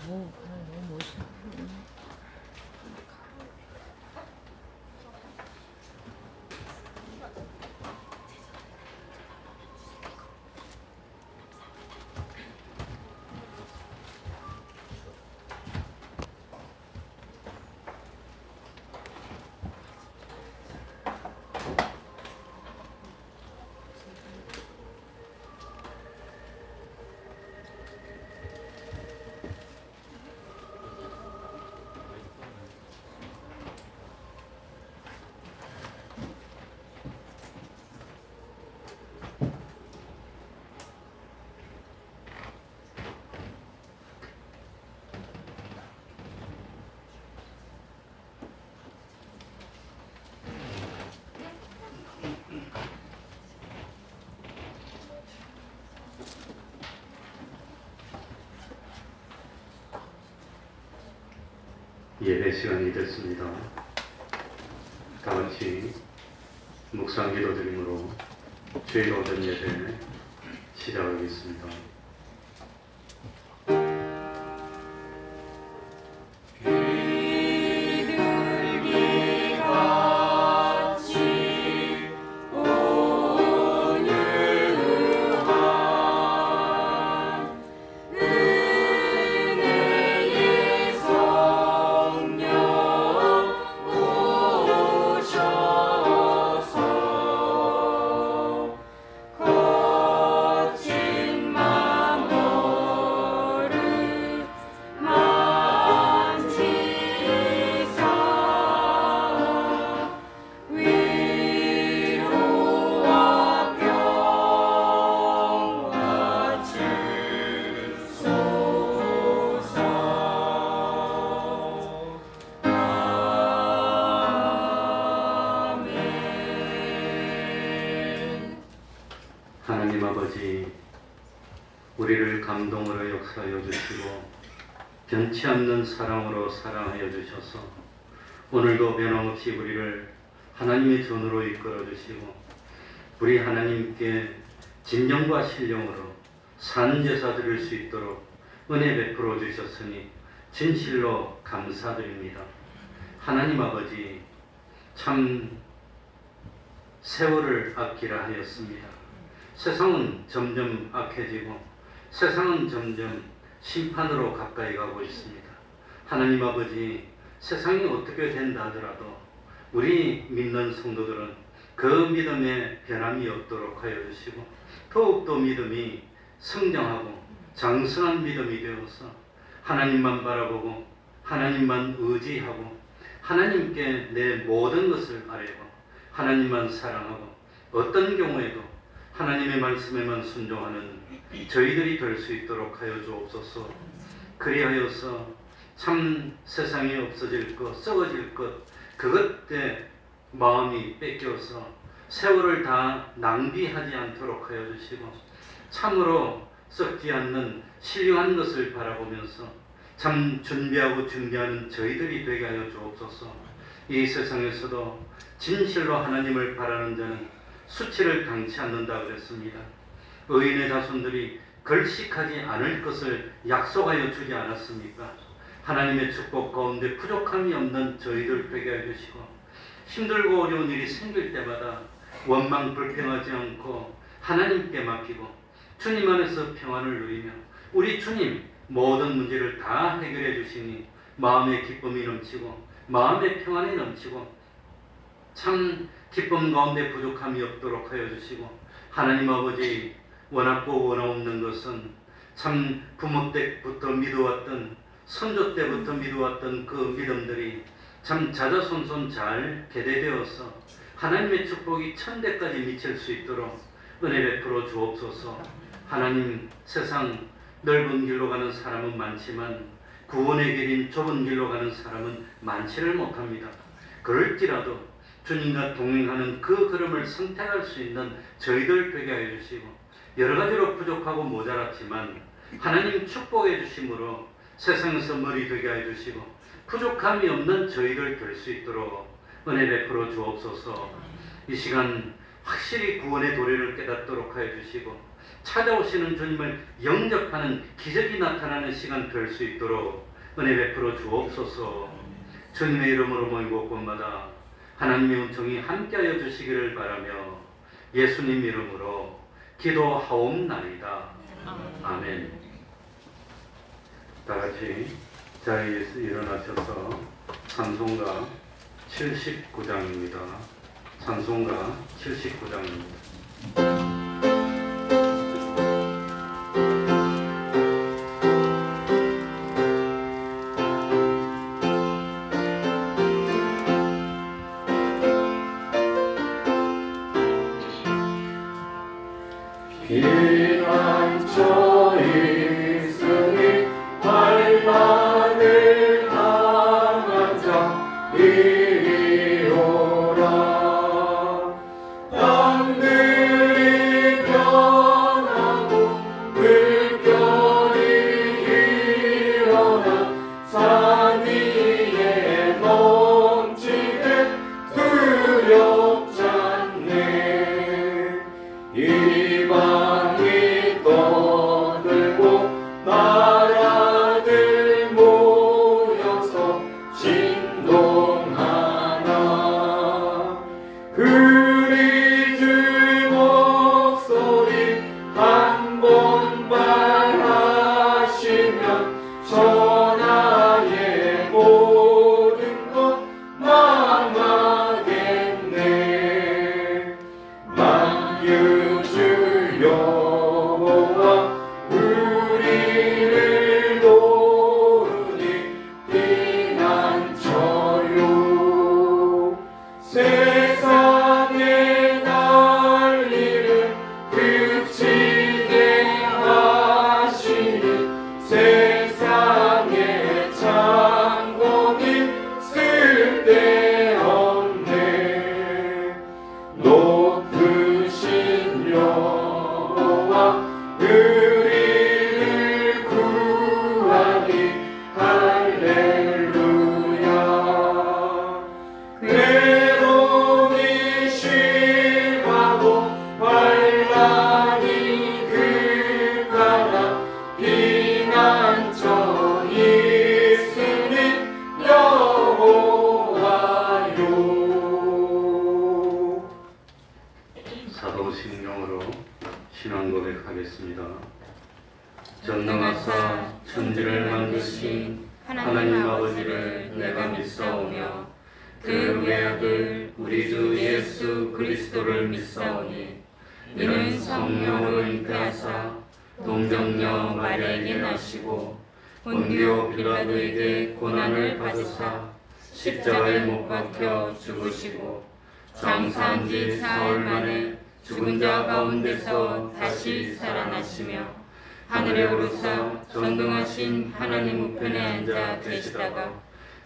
너무 멋있어. 예배 시간이 됐습니다. 다 같이 묵상 기도 드림으로 주일 오전 예배 시작하겠습니다. 하나님 아버지, 우리를 감동으로 역사하여 주시고 변치 않는 사랑으로 사랑하여 주셔서 오늘도 변함없이 우리를 하나님의 전으로 이끌어 주시고 우리 하나님께 진정과 신령으로 산 제사 드릴 수 있도록 은혜 베풀어 주셨으니 진실로 감사드립니다. 하나님 아버지, 참 세월을 아끼라 하였습니다. 세상은 점점 악해지고 세상은 점점 심판으로 가까이 가고 있습니다. 하나님 아버지, 세상이 어떻게 된다 하더라도 우리 믿는 성도들은 그 믿음에 변함이 없도록 하여 주시고 더욱더 믿음이 성장하고 장성한 믿음이 되어서 하나님만 바라보고 하나님만 의지하고 하나님께 내 모든 것을 아뢰고 하나님만 사랑하고 어떤 경우에도 하나님의 말씀에만 순종하는 저희들이 될 수 있도록 하여 주옵소서. 그리하여서 참 세상에 없어질 것, 썩어질 것, 그것에 마음이 뺏겨서 세월을 다 낭비하지 않도록 하여 주시고 참으로 썩지 않는 신령한 것을 바라보면서 참 준비하고 준비하는 저희들이 되게 하여 주옵소서. 이 세상에서도 진실로 하나님을 바라는 자는 수치를 당치 않는다 그랬습니다. 의인의 자손들이 걸식하지 않을 것을 약속하여 주지 않았습니까? 하나님의 축복 가운데 부족함이 없는 저희들 되게 해주시고 힘들고 어려운 일이 생길 때마다 원망 불평하지 않고 하나님께 맡기고 주님 안에서 평안을 누리며 우리 주님 모든 문제를 다 해결해 주시니 마음의 기쁨이 넘치고 마음의 평안이 넘치고 참 기쁨 가운데 부족함이 없도록 하여 주시고 하나님 아버지, 원하고 원하없는 것은 참 부모 때부터 믿어왔던 선조 때부터 믿어왔던 그 믿음들이 참 자자손손 잘 계대되어서 하나님의 축복이 천대까지 미칠 수 있도록 은혜 베풀어 주옵소서. 하나님, 세상 넓은 길로 가는 사람은 많지만 구원의 길인 좁은 길로 가는 사람은 많지를 못합니다. 그럴지라도 주님과 동행하는 그 걸음을 선택할 수 있는 저희들 되게 하여 주시고 여러 가지로 부족하고 모자랐지만 하나님 축복해 주심으로 세상에서 머리 되게 하여 주시고 부족함이 없는 저희들 될 수 있도록 은혜 베풀어 주옵소서. 이 시간 확실히 구원의 도리를 깨닫도록 하여 주시고 찾아오시는 주님을 영접하는 기적이 나타나는 시간 될 수 있도록 은혜 베풀어 주옵소서. 주님의 이름으로 모이고 곳마다 하나님의 은총이 함께하여 주시기를 바라며 예수님 이름으로 기도하옵나이다. 아멘. 다 같이 자리에서 일어나셔서 찬송가 79장입니다. 찬송가 79장입니다. 피난처 있으니 환난을 당한 자 이리 오라. 땅들이 변하고 물결이 일어나 산 위에 넘치듯 두렵지 않네. 이방이 떠들고 나라들 모여서 진동하나. 그리 주 목소리 한 번 말하시면 천하의 모든 것 망하겠네. 만유주 여호와 우리를 도우니 피난처요. 세상의 난리를 그치게 하시니 세상의 창공이 쓸데없네. 높으신 여호와 우리를 구하니 할렐루야. 괴로움이 심하고 환난이 극하나 피난처 있으니 여호와요. 사도신경으로 신앙 고백하겠습니다. 전능하사 천지를 만드신 하나님 아버지를 내가 믿사오며 그 외아들 우리 주 예수 그리스도를 믿사오니 이는 성령으로 잉태하사 동정녀 마리아에게 나시고 본디오 빌라도에게 고난을 받으사 십자가에 못 박혀 죽으시고 장사한 지 사흘 만에 죽은 자 가운데서 다시 살아나시며 하늘에 오르사 전능하신 하나님 우편에 앉아 계시다가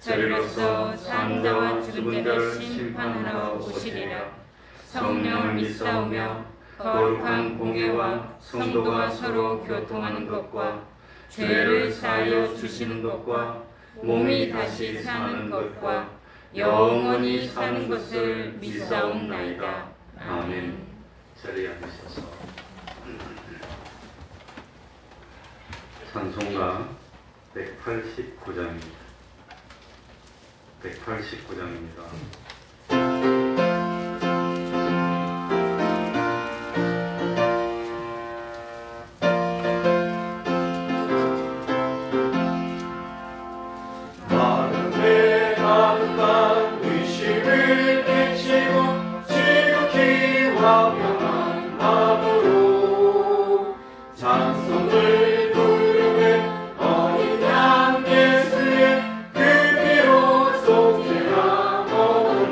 저리로서 산 자와 죽은 자를 심판하러 오시리라. 성령을 믿사오며 거룩한 공예와 성도가 서로 교통하는 것과 죄를 사하여 주시는 것과 몸이 다시 사는 것과 영원히 사는 것을 믿사옵나이다. 아멘. 자리에 앉으셔서 찬송가 189장입니다. 189장입니다. 마음에 항상 의심을 끼치고 지극히 화평한 마음으로 찬송을 부르는 어린 양 예수의 그 피로 속죄함 얻으니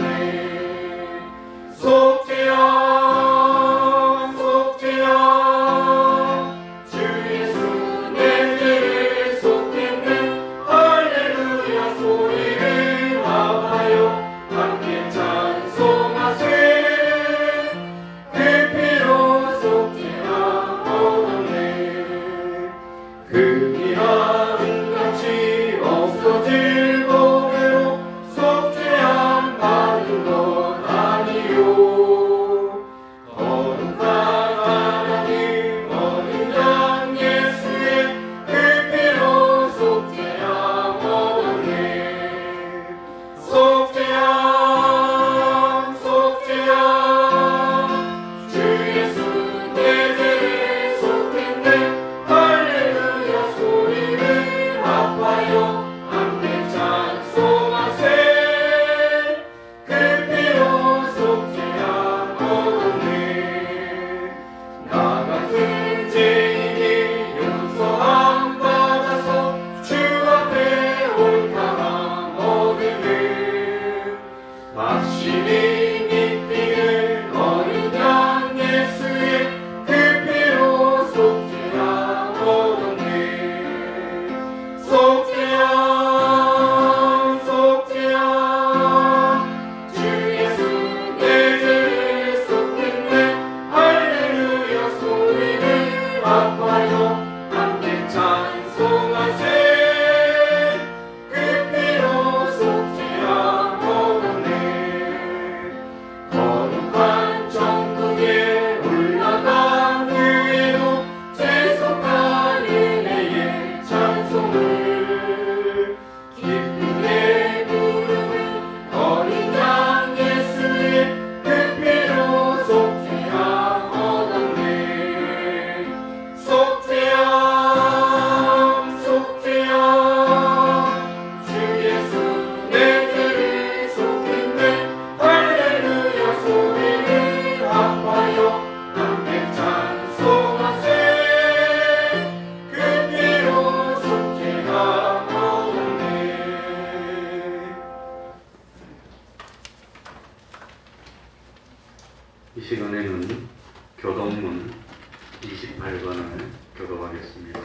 28번을 교도하겠습니다.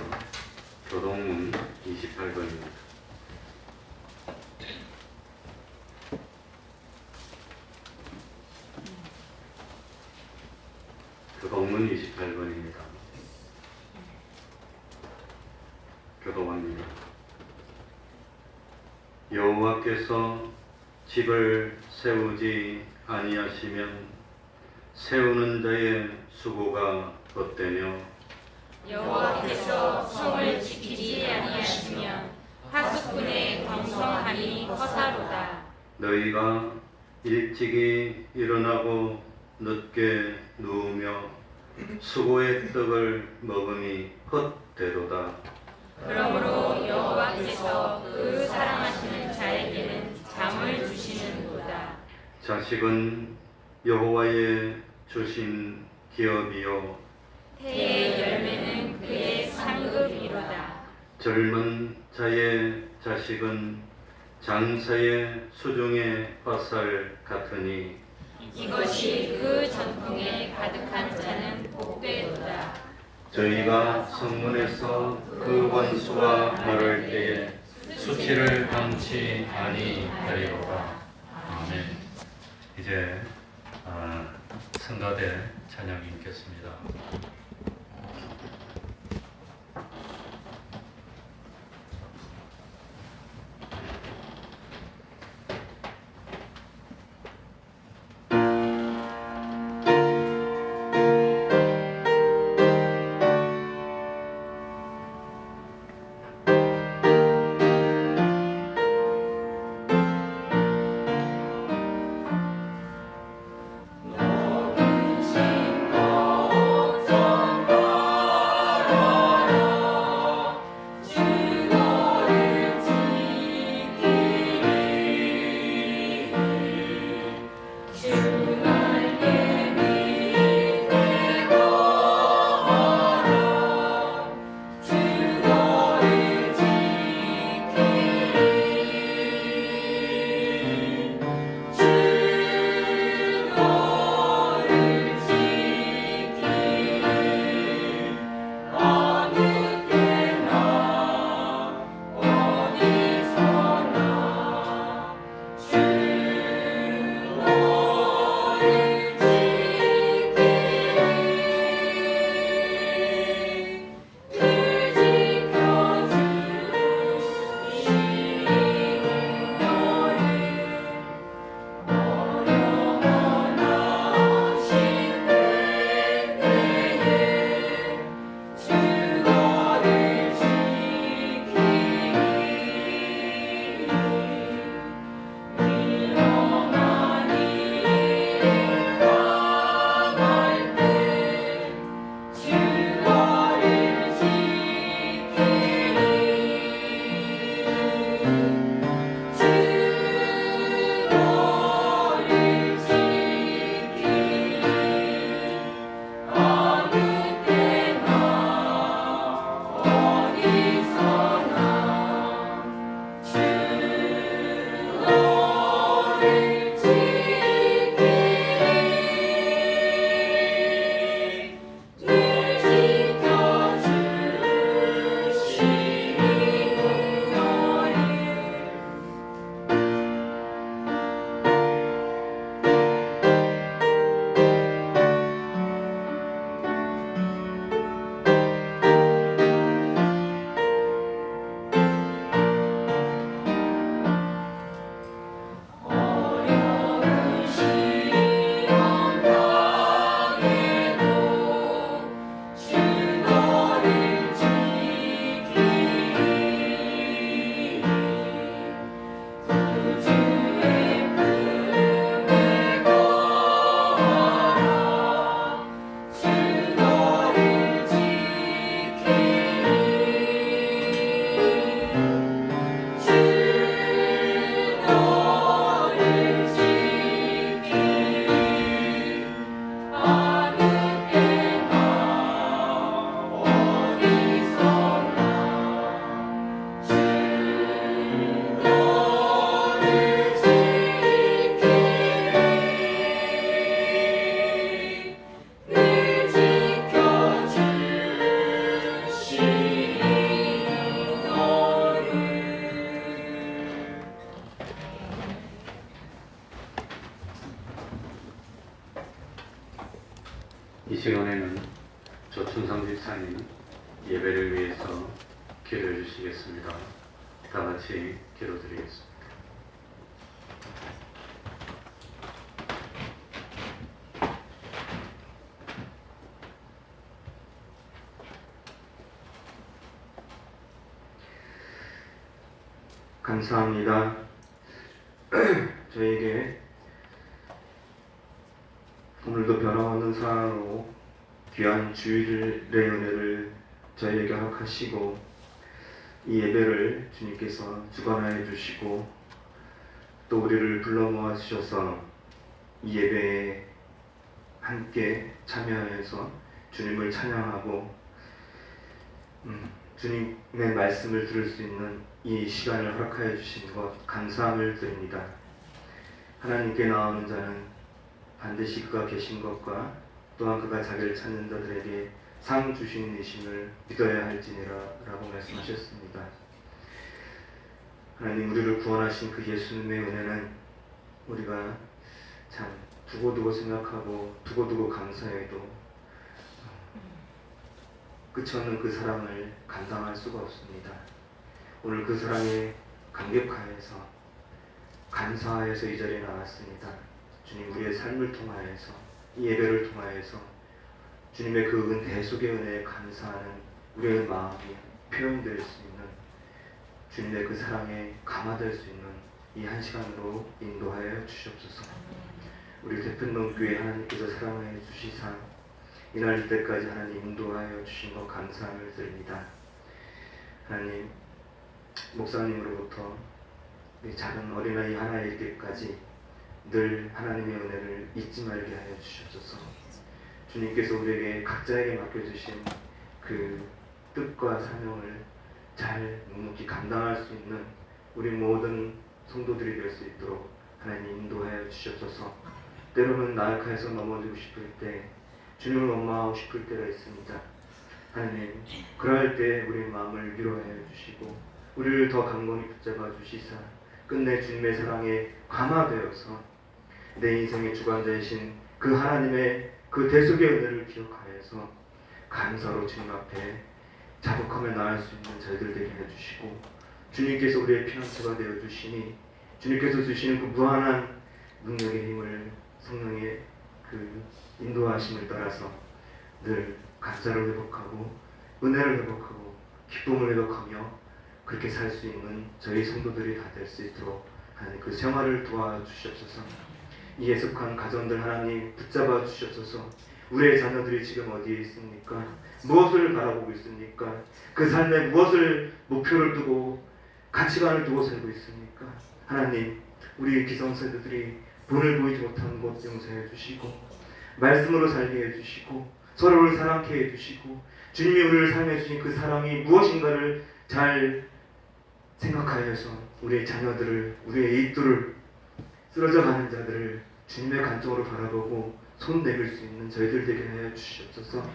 교동문 28번입니다. 교동문 28번입니다. 교도합니다. 여호와께서 집을 세우지 아니하시면 세우는 자의 수고가 헛되며 여호와께서 성을 지키지 아니하시면 하숙군의 광성함이 허사로다. 너희가 일찍이 일어나고 늦게 누우며 수고의 떡을 먹음이 헛되도다. 그러므로 여호와께서 그 사랑하시는 자에게는 잠을 주시는도다. 자식은 여호와의 주신 기업이요 태의 열매는 그의 상급이로다. 젊은 자의 자식은 장사의 수중의 화살 같으니 이것이 그 전통에 가득한 자는 복되도다. 저희가 성문에서 그 원수와 말할 때에 수치를 당치 아니하리로다. 아멘. 이제 성가대 찬양이 있겠습니다. 너는 신고 조춘상 집사님 예배를 위해서 기도해 주시겠습니다. 다 같이 기도드리겠습니다. 감사합니다. 저에게 오늘도 변화없는 사랑으로 귀한 주일의 은혜를 저희에게 허락하시고 이 예배를 주님께서 주관하여 주시고 또 우리를 불러 모아 주셔서 이 예배에 함께 참여해서 주님을 찬양하고 주님의 말씀을 들을 수 있는 이 시간을 허락하여 주신 것 감사함을 드립니다. 하나님께 나오는 자는 반드시 그가 계신 것과 또한 그가 자기를 찾는 자들에게 상 주시는 이심을 믿어야 할지니라 라고 말씀하셨습니다. 하나님, 우리를 구원하신 그 예수님의 은혜는 우리가 참 두고두고 생각하고 두고두고 감사해도 끝이 없는 그 사랑을 감당할 수가 없습니다. 오늘 그 사랑에 감격하여서 감사하여서 이 자리에 나왔습니다. 주님, 우리의 삶을 통하여서 이 예배를 통하여서 주님의 그 은혜 속의 은혜에 감사하는 우리의 마음이 표현될 수 있는 주님의 그 사랑에 감화될 수 있는 이 한 시간으로 인도하여 주시옵소서. 우리 대편동교회 하나님께서 사랑하여 주시사 이날 때까지 하나님 인도하여 주신 것 감사함을 드립니다. 하나님, 목사님으로부터 작은 어린아이 하나일 때까지 늘 하나님의 은혜를 잊지 말게 하여 주시옵소서. 주님께서 우리에게 각자에게 맡겨주신 그 뜻과 사명을 잘 묵묵히 감당할 수 있는 우리 모든 성도들이 될 수 있도록 하나님 인도하여 주시옵소서. 때로는 나약해서 넘어지고 싶을 때, 주님을 원망하고 싶을 때가 있습니다. 하나님, 그럴 때 우리의 마음을 위로하여 주시고 우리를 더 강건히 붙잡아 주시사 끝내 주님의 사랑에 감화되어서 내 인생의 주관자이신 그 하나님의 그 대속의 은혜를 기억하여서 감사로 주님 앞에 자복하며 나아갈 수 있는 저희들 되게 해주시고, 주님께서 우리의 피난처가 되어 주시니 주님께서 주시는 그 무한한 능력의 힘을 성령의 그 인도하심을 따라서 늘 감사를 회복하고 은혜를 회복하고 기쁨을 회복하며 그렇게 살 수 있는 저희 성도들이 다 될 수 있도록 하나님 그 생활을 도와주시옵소서. 이 예속한 가정들 하나님 붙잡아 주시옵소서. 우리의 자녀들이 지금 어디에 있습니까? 무엇을 바라보고 있습니까? 그 삶에 무엇을 목표를 두고 가치관을 두고 살고 있습니까? 하나님, 우리 기성세대들이 본을 보이지 못하는 것 용서해 주시고 말씀으로 살게 해주시고 서로를 사랑케 해주시고 주님이 우리를 사랑해 주신 그 사랑이 무엇인가를 잘 생각하여서 우리의 자녀들을, 우리의 이들을, 쓰러져 가는 자들을 주님의 관점으로 바라보고 손 내밀 수 있는 저희들 되게 하여 주시옵소서.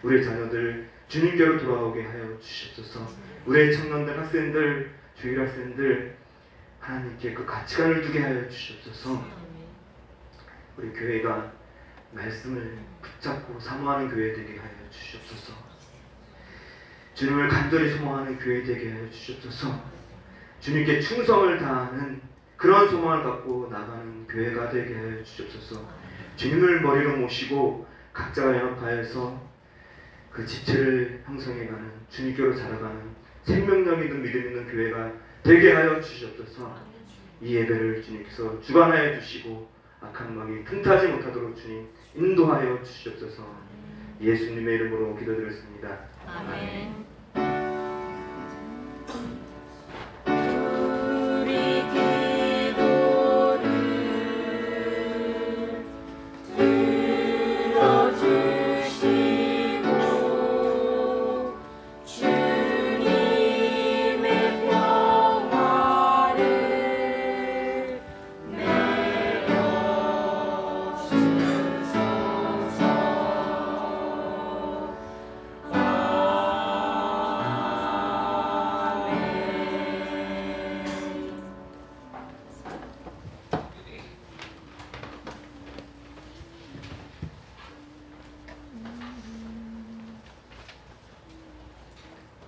우리의 자녀들 주님께로 돌아오게 하여 주시옵소서. 우리의 청년들, 학생들, 주일 학생들 하나님께 그 가치관을 두게 하여 주시옵소서. 우리 교회가 말씀을 붙잡고 사모하는 교회 되게 하여 주시옵소서. 주님을 간절히 소망하는 교회 되게 하여 주시옵소서. 주님께 충성을 다하는 그런 소망을 갖고 나가는 교회가 되게 하여 주시옵소서. 주님을 머리로 모시고 각자가 연합하여서 그 지체를 형성해가는, 주님께로 자라가는 생명력 있는 믿음 있는 교회가 되게 하여 주시옵소서. 이 예배를 주님께서 주관하여 주시고 악한 마음이 틈타지 못하도록 주님 인도하여 주시옵소서. 예수님의 이름으로 기도드렸습니다. 아멘.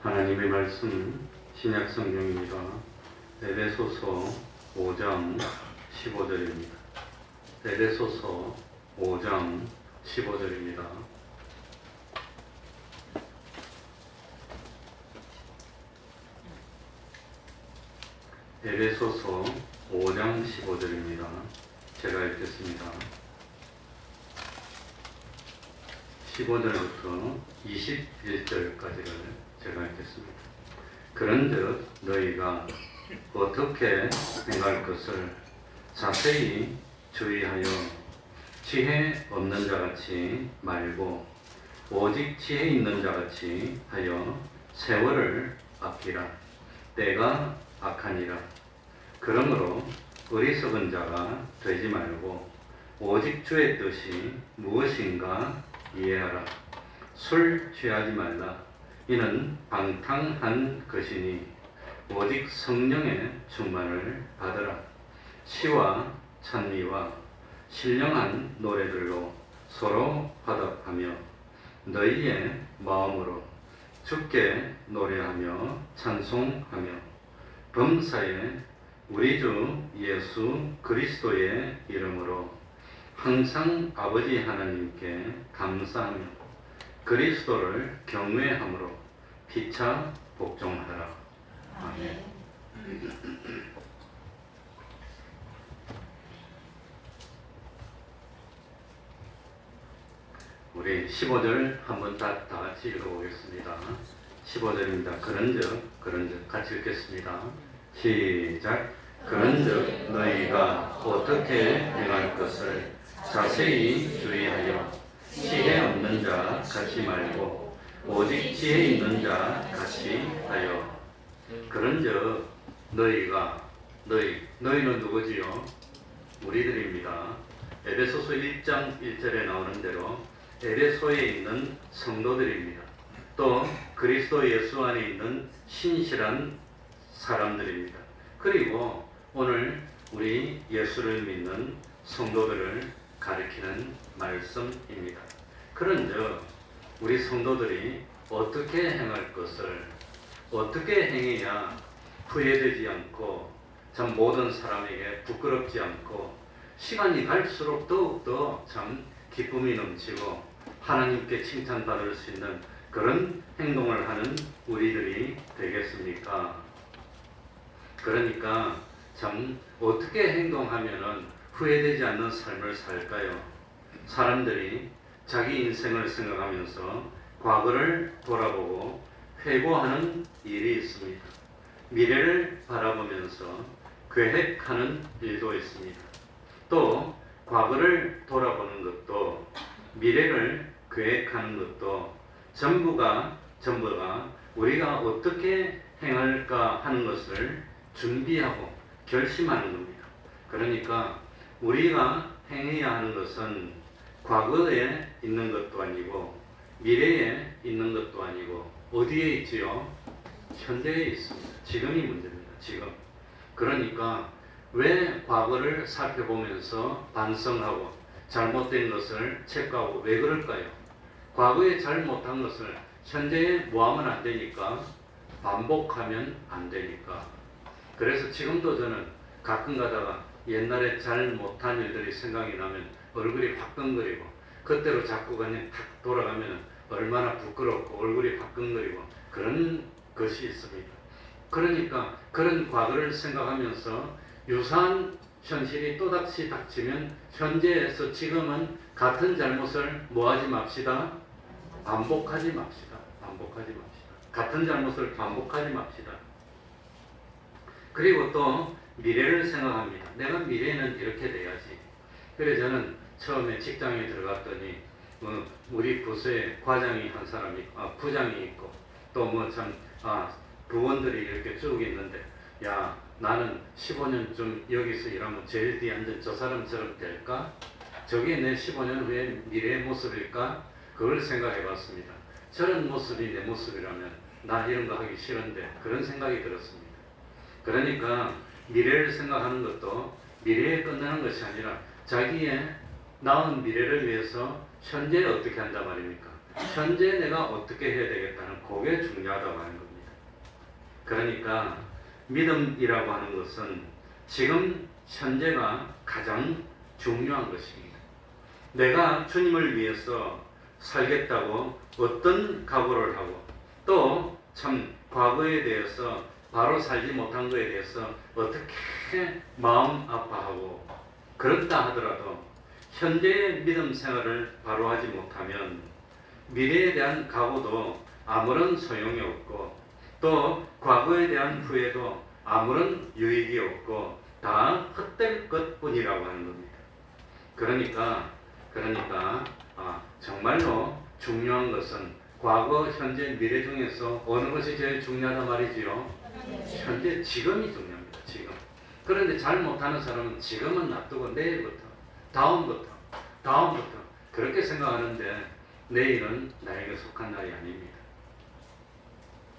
하나님의 말씀 신약 성경입니다. 에베소서 5장 15절입니다. 에베소서 5장 15절입니다. 에베소서 5장 15절입니다. 제가 읽겠습니다. 15절부터 21절까지를 제가 읽겠습니다. 그런즉 너희가 어떻게 행할 것을 자세히 주의하여 지혜 없는 자같이 말고 오직 지혜 있는 자같이 하여 세월을 아끼라. 때가 악하니라. 그러므로 어리석은 자가 되지 말고 오직 주의 뜻이 무엇인가 이해하라. 술 취하지 말라. 이는 방탕한 것이니 오직 성령의 충만을 받으라. 시와 찬미와 신령한 노래들로 서로 화답하며 너희의 마음으로 주께 노래하며 찬송하며 범사에 우리 주 예수 그리스도의 이름으로 항상 아버지 하나님께 감사하며 그리스도를 경외함으로 피차 복종하라. 아멘. 우리 15절 한번 다 같이 읽어보겠습니다. 15절입니다. 그런즉 같이 읽겠습니다. 시작. 그런즉 너희가 어떻게 행할 것을 자세히 주의하여 지혜 없는 자 같이 말고 오직 지혜 있는 자 같이 하여. 그런즉 너희는 누구지요? 우리들입니다. 에베소서 1장 1절에 나오는 대로 에베소에 있는 성도들입니다. 또 그리스도 예수 안에 있는 신실한 사람들입니다. 그리고 오늘 우리 예수를 믿는 성도들을 가리키는 말씀입니다. 그런즉 우리 성도들이 어떻게 행할 것을 어떻게 행해야 후회되지 않고 참 모든 사람에게 부끄럽지 않고 시간이 갈수록 더욱더 참 기쁨이 넘치고 하나님께 칭찬받을 수 있는 그런 행동을 하는 우리들이 되겠습니까? 그러니까 참 어떻게 행동하면은 후회되지 않는 삶을 살까요? 사람들이 자기 인생을 생각하면서 과거를 돌아보고 회고하는 일이 있습니다. 미래를 바라보면서 계획하는 일도 있습니다. 또 과거를 돌아보는 것도 미래를 계획하는 것도 전부가 우리가 어떻게 행할까 하는 것을 준비하고 결심하는 겁니다. 그러니까 우리가 행해야 하는 것은 과거에 있는 것도 아니고 미래에 있는 것도 아니고 어디에 있지요? 현재에 있습니다. 지금이 문제입니다. 지금. 그러니까 왜 과거를 살펴보면서 반성하고 잘못된 것을 체크하고 왜 그럴까요? 과거에 잘못한 것을 현재에 뭐하면 안 되니까 반복하면 안 되니까. 그래서 지금도 저는 가끔 가다가 옛날에 잘못한 일들이 생각이 나면 얼굴이 화끈거리고 그때로 자꾸 그냥 탁 돌아가면 얼마나 부끄럽고 얼굴이 화끈거리고 그런 것이 있습니다. 그러니까 그런 과거를 생각하면서 유사한 현실이 또다시 닥치면 현재에서 지금은 같은 잘못을 뭐하지 맙시다? 반복하지 맙시다. 같은 잘못을 반복하지 맙시다. 그리고 또 미래를 생각합니다. 내가 미래는 이렇게 돼야지. 그래서 저는 처음에 직장에 들어갔더니 우리 부서에 과장이 한 사람이 부장이 있고 또 부원들이 이렇게 쭉 있는데 야 나는 15년쯤 여기서 일하면 제일 뒤에 앉은 저 사람처럼 될까? 저게 내 15년 후의 미래의 모습일까? 그걸 생각해 봤습니다. 저런 모습이 내 모습이라면 나 이런 거 하기 싫은데 그런 생각이 들었습니다. 그러니까 미래를 생각하는 것도 미래에 끝나는 것이 아니라 자기의 나은 미래를 위해서 현재에 어떻게 한단 말입니까? 현재 내가 어떻게 해야 되겠다는 그게 중요하다고 하는 겁니다. 그러니까 믿음이라고 하는 것은 지금 현재가 가장 중요한 것입니다. 내가 주님을 위해서 살겠다고 어떤 각오를 하고 또 참 과거에 대해서 바로 살지 못한 것에 대해서 어떻게 마음 아파하고 그렇다 하더라도 현재의 믿음 생활을 바로 하지 못하면 미래에 대한 각오도 아무런 소용이 없고 또 과거에 대한 후회도 아무런 유익이 없고 다 헛될 것뿐이라고 하는 겁니다. 그러니까 정말로 중요한 것은 과거, 현재, 미래 중에서 어느 것이 제일 중요하단 말이지요? 현재, 지금이 중요합니다. 지금. 그런데 잘 못하는 사람은 지금은 놔두고 내일부터, 다음부터 그렇게 생각하는데 내일은 나에게 속한 날이 아닙니다.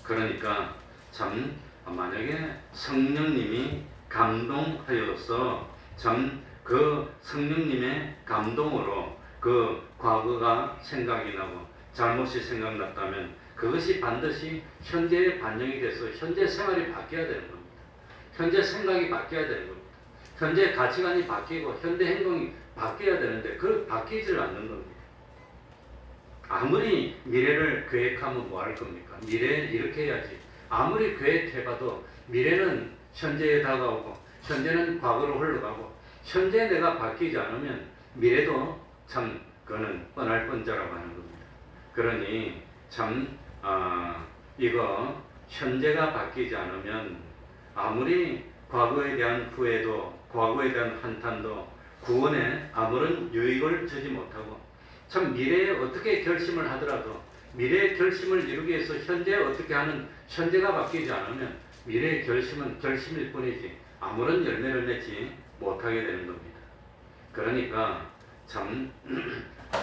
그러니까 참 만약에 성령님이 감동하여서 참 그 성령님의 감동으로 그 과거가 생각이 나고 잘못이 생각났다면 그것이 반드시 현재에 반영이 돼서 현재 생활이 바뀌어야 되는 겁니다. 현재 생각이 바뀌어야 되는 겁니다. 현재 가치관이 바뀌고 현대 행동이 바뀌어야 되는데 그 바뀌질 않는 겁니다. 아무리 미래를 계획하면 뭐 할 겁니까? 미래 이렇게 해야지. 아무리 계획해봐도 미래는 현재에 다가오고 현재는 과거로 흘러가고 현재 내가 바뀌지 않으면 미래도 참 그거는 뻔할 뻔자라고 하는 겁니다. 그러니 참 이거 현재가 바뀌지 않으면 아무리 과거에 대한 후회도 과거에 대한 한탄도 구원에 아무런 유익을 주지 못하고 참 미래에 어떻게 결심을 하더라도 미래의 결심을 이루기 위해서 현재 어떻게 하는 현재가 바뀌지 않으면 미래의 결심은 결심일 뿐이지 아무런 열매를 맺지 못하게 되는 겁니다. 그러니까 참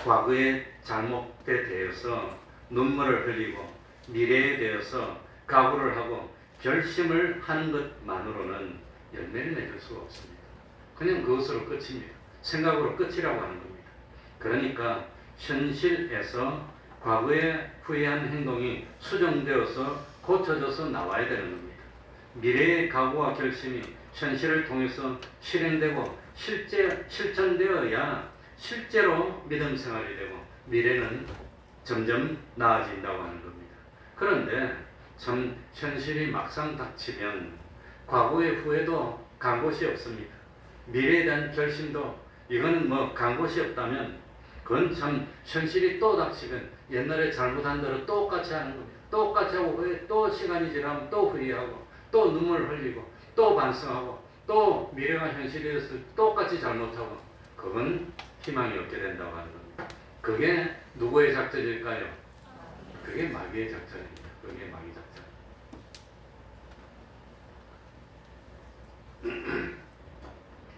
과거의 잘못에 대해서 눈물을 흘리고 미래에 대해서 각오를 하고 결심을 하는 것만으로는 열매를 맺을 수가 없습니다. 그냥 그것으로 끝입니다. 생각으로 끝이라고 하는 겁니다. 그러니까 현실에서 과거에 후회한 행동이 수정되어서 고쳐져서 나와야 되는 겁니다. 미래의 각오와 결심이 현실을 통해서 실행되고 실천되어야 실제로 믿음 생활이 되고 미래는 점점 나아진다고 하는 겁니다. 그런데 참 현실이 막상 닥치면 과거의 후회도 간 곳이 없습니다. 미래에 대한 결심도 이거는 뭐 간 곳이 없다면 그건 참 현실이 또 닥치면 옛날에 잘못한 대로 똑같이 하는 겁니다. 똑같이 하고 또 시간이 지나면 또 후회하고 또 눈물 흘리고 또 반성하고 또 미래가 현실이 되어서 똑같이 잘못하고 그건 희망이 없게 된다고 하는 겁니다. 그게 누구의 작전일까요? 그게 마귀의 작전입니다. 그게 마귀 작전.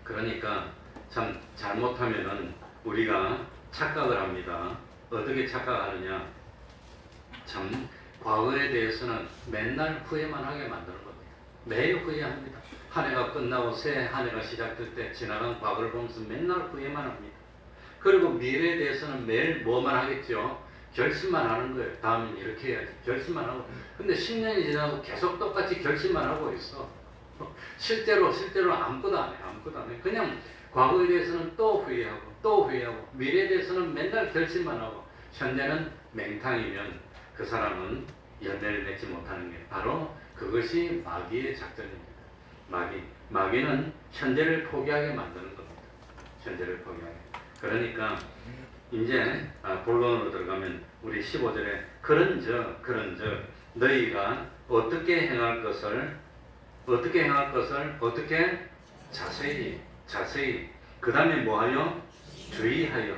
그러니까 참 잘못하면은 우리가 착각을 합니다. 어떻게 착각하느냐? 참 과거에 대해서는 맨날 후회만 하게 만드는 겁니다. 매일 후회합니다. 한 해가 끝나고 새 한 해가 시작될 때 지나간 과거를 보면서 맨날 후회만 합니다. 그리고 미래에 대해서는 매일 뭐만 하겠죠? 결심만 하는 거예요. 다음엔 이렇게 해야지. 결심만 하고. 근데 10년이 지나고 계속 똑같이 결심만 하고 있어. 실제로 아무것도 안 해. 아무것도 안 해. 그냥 과거에 대해서는 또 후회하고 또 후회하고 미래에 대해서는 맨날 결심만 하고 현재는 맹탕이면 그 사람은 열매를 맺지 못하는 게 바로 그것이 마귀의 작전입니다. 마귀는 현재를 포기하게 만드는 겁니다. 현재를 포기하게. 그러니까 이제 본론으로 들어가면 우리 15절에 그런즉 너희가 어떻게 행할 것을 어떻게 자세히 그 다음에 뭐하여 주의하여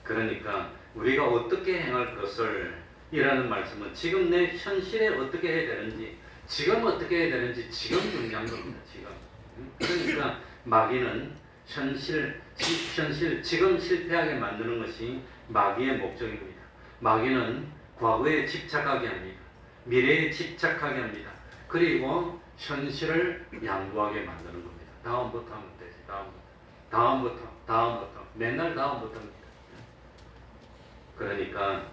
그러니까 우리가 어떻게 행할 것을 이라는 말씀은 지금 내 현실에 어떻게 해야 되는지 지금 어떻게 해야 되는지 지금 중요한 겁니다. 지금. 그러니까 마귀는 현실 지금 실패하게 만드는 것이 마귀의 목적입니다. 마귀는 과거에 집착하게 합니다. 미래에 집착하게 합니다. 그리고 현실을 양보하게 만드는 겁니다. 다음부터 하면 되지. 다음부터 맨날 다음부터입니다. 그러니까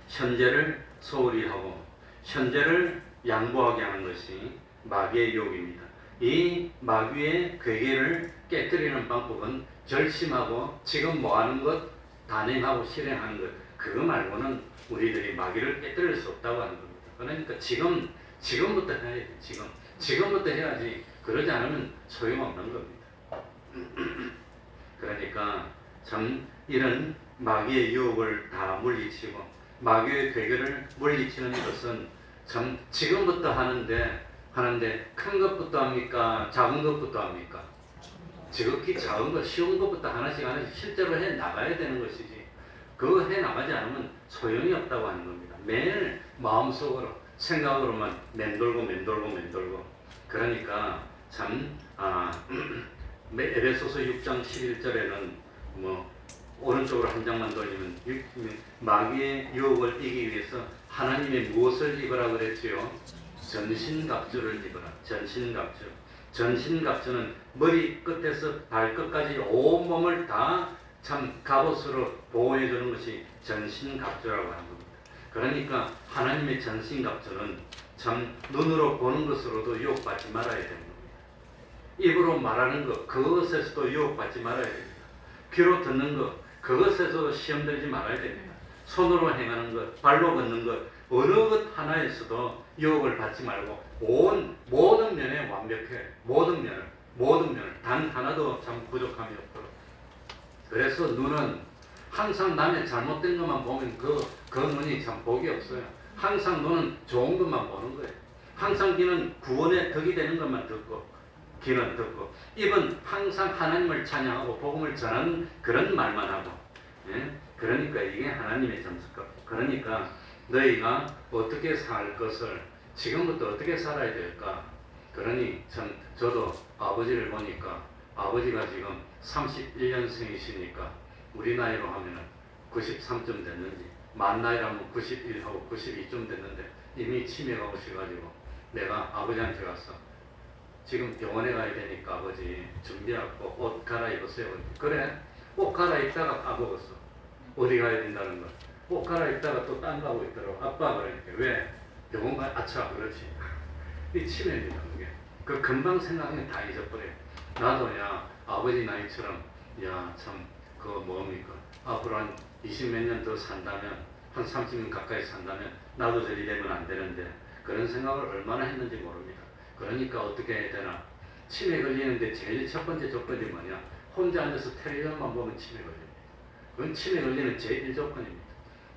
현재를 소홀히 하고 현재를 양보하게 하는 것이 마귀의 유혹입니다. 이 마귀의 괴계를 깨뜨리는 방법은 결심하고 지금 뭐하는 것 단행하고 실행하는 것 그거 말고는 우리들이 마귀를 깨뜨릴 수 없다고 하는 겁니다. 그러니까 지금부터 해야 돼. 지금부터 해야지. 그러지 않으면 소용없는 겁니다. 그러니까 참 이런 마귀의 유혹을 다 물리치고 마귀의 괴계를 물리치는 것은 참 지금부터 하는데 큰 것부터 합니까? 작은 것부터 합니까? 지극히 작은 것, 쉬운 것부터 하나씩 실제로 해 나가야 되는 것이지. 그거 해 나가지 않으면 소용이 없다고 하는 겁니다. 매일 마음속으로 생각으로만 맴돌고 그러니까 참 에베소서 6장 11절에는 뭐 오른쪽으로 한 장만 돌리면 마귀의 유혹을 이기기 위해서 하나님의 무엇을 입으라 그랬지요? 전신갑주를 입으라. 전신갑주는 머리 끝에서 발끝까지 온몸을 다 참 갑옷으로 보호해 주는 것이 전신갑주라고 하는 겁니다. 그러니까 하나님의 전신갑주는 참 눈으로 보는 것으로도 유혹받지 말아야 되는 겁니다. 입으로 말하는 것 그것에서도 유혹받지 말아야 됩니다. 귀로 듣는 것 그것에서도 시험 들지 말아야 됩니다. 손으로 행하는 것, 발로 걷는 것 어느 것 하나에서도 유혹을 받지 말고 모든 면에 완벽해. 모든 면을 단 하나도 참 부족함이 없도록. 그래서 눈은 항상 남의 잘못된 것만 보면 그 눈이 참 복이 없어요. 항상 눈은 좋은 것만 보는 거예요. 항상 귀는 구원의 덕이 되는 것만 듣고 귀는 듣고 입은 항상 하나님을 찬양하고 복음을 전하는 그런 말만 하고 그러니까 이게 하나님의 점수값. 그러니까 너희가 어떻게 살 것을 지금부터 어떻게 살아야 될까? 그러니 참 저도 아버지를 보니까 아버지가 지금 31년생이시니까 우리 나이로 하면은 93점 됐는지 만 나이라면 91하고 92점 됐는데 이미 치매가 오셔가지고 내가 아버지한테 가서 지금 병원에 가야 되니까 아버지 준비하고 옷 갈아입으세요. 그래 옷 갈아입다가 까먹었어. 어디 가야 된다는 걸. 옷 갈아입다가 또 딴 가고 있더라고. 아빠 그러니까 왜? 병원 가? 아차 그렇지. 이 치매입니다 그게. 그 금방 생각하면 다 잊어버려요. 나도 아버지 나이처럼 참 그거 뭡니까? 앞으로 한 20몇 년 더 산다면 한 30년 가까이 산다면 나도 저리 되면 안 되는데 그런 생각을 얼마나 했는지 모릅니다. 그러니까 어떻게 해야 되나? 치매 걸리는데 제일 첫 번째 조건이 뭐냐? 혼자 앉아서 텔레비전만 보면 치매 걸립니다. 그건 치매 걸리는 제1 조건입니다.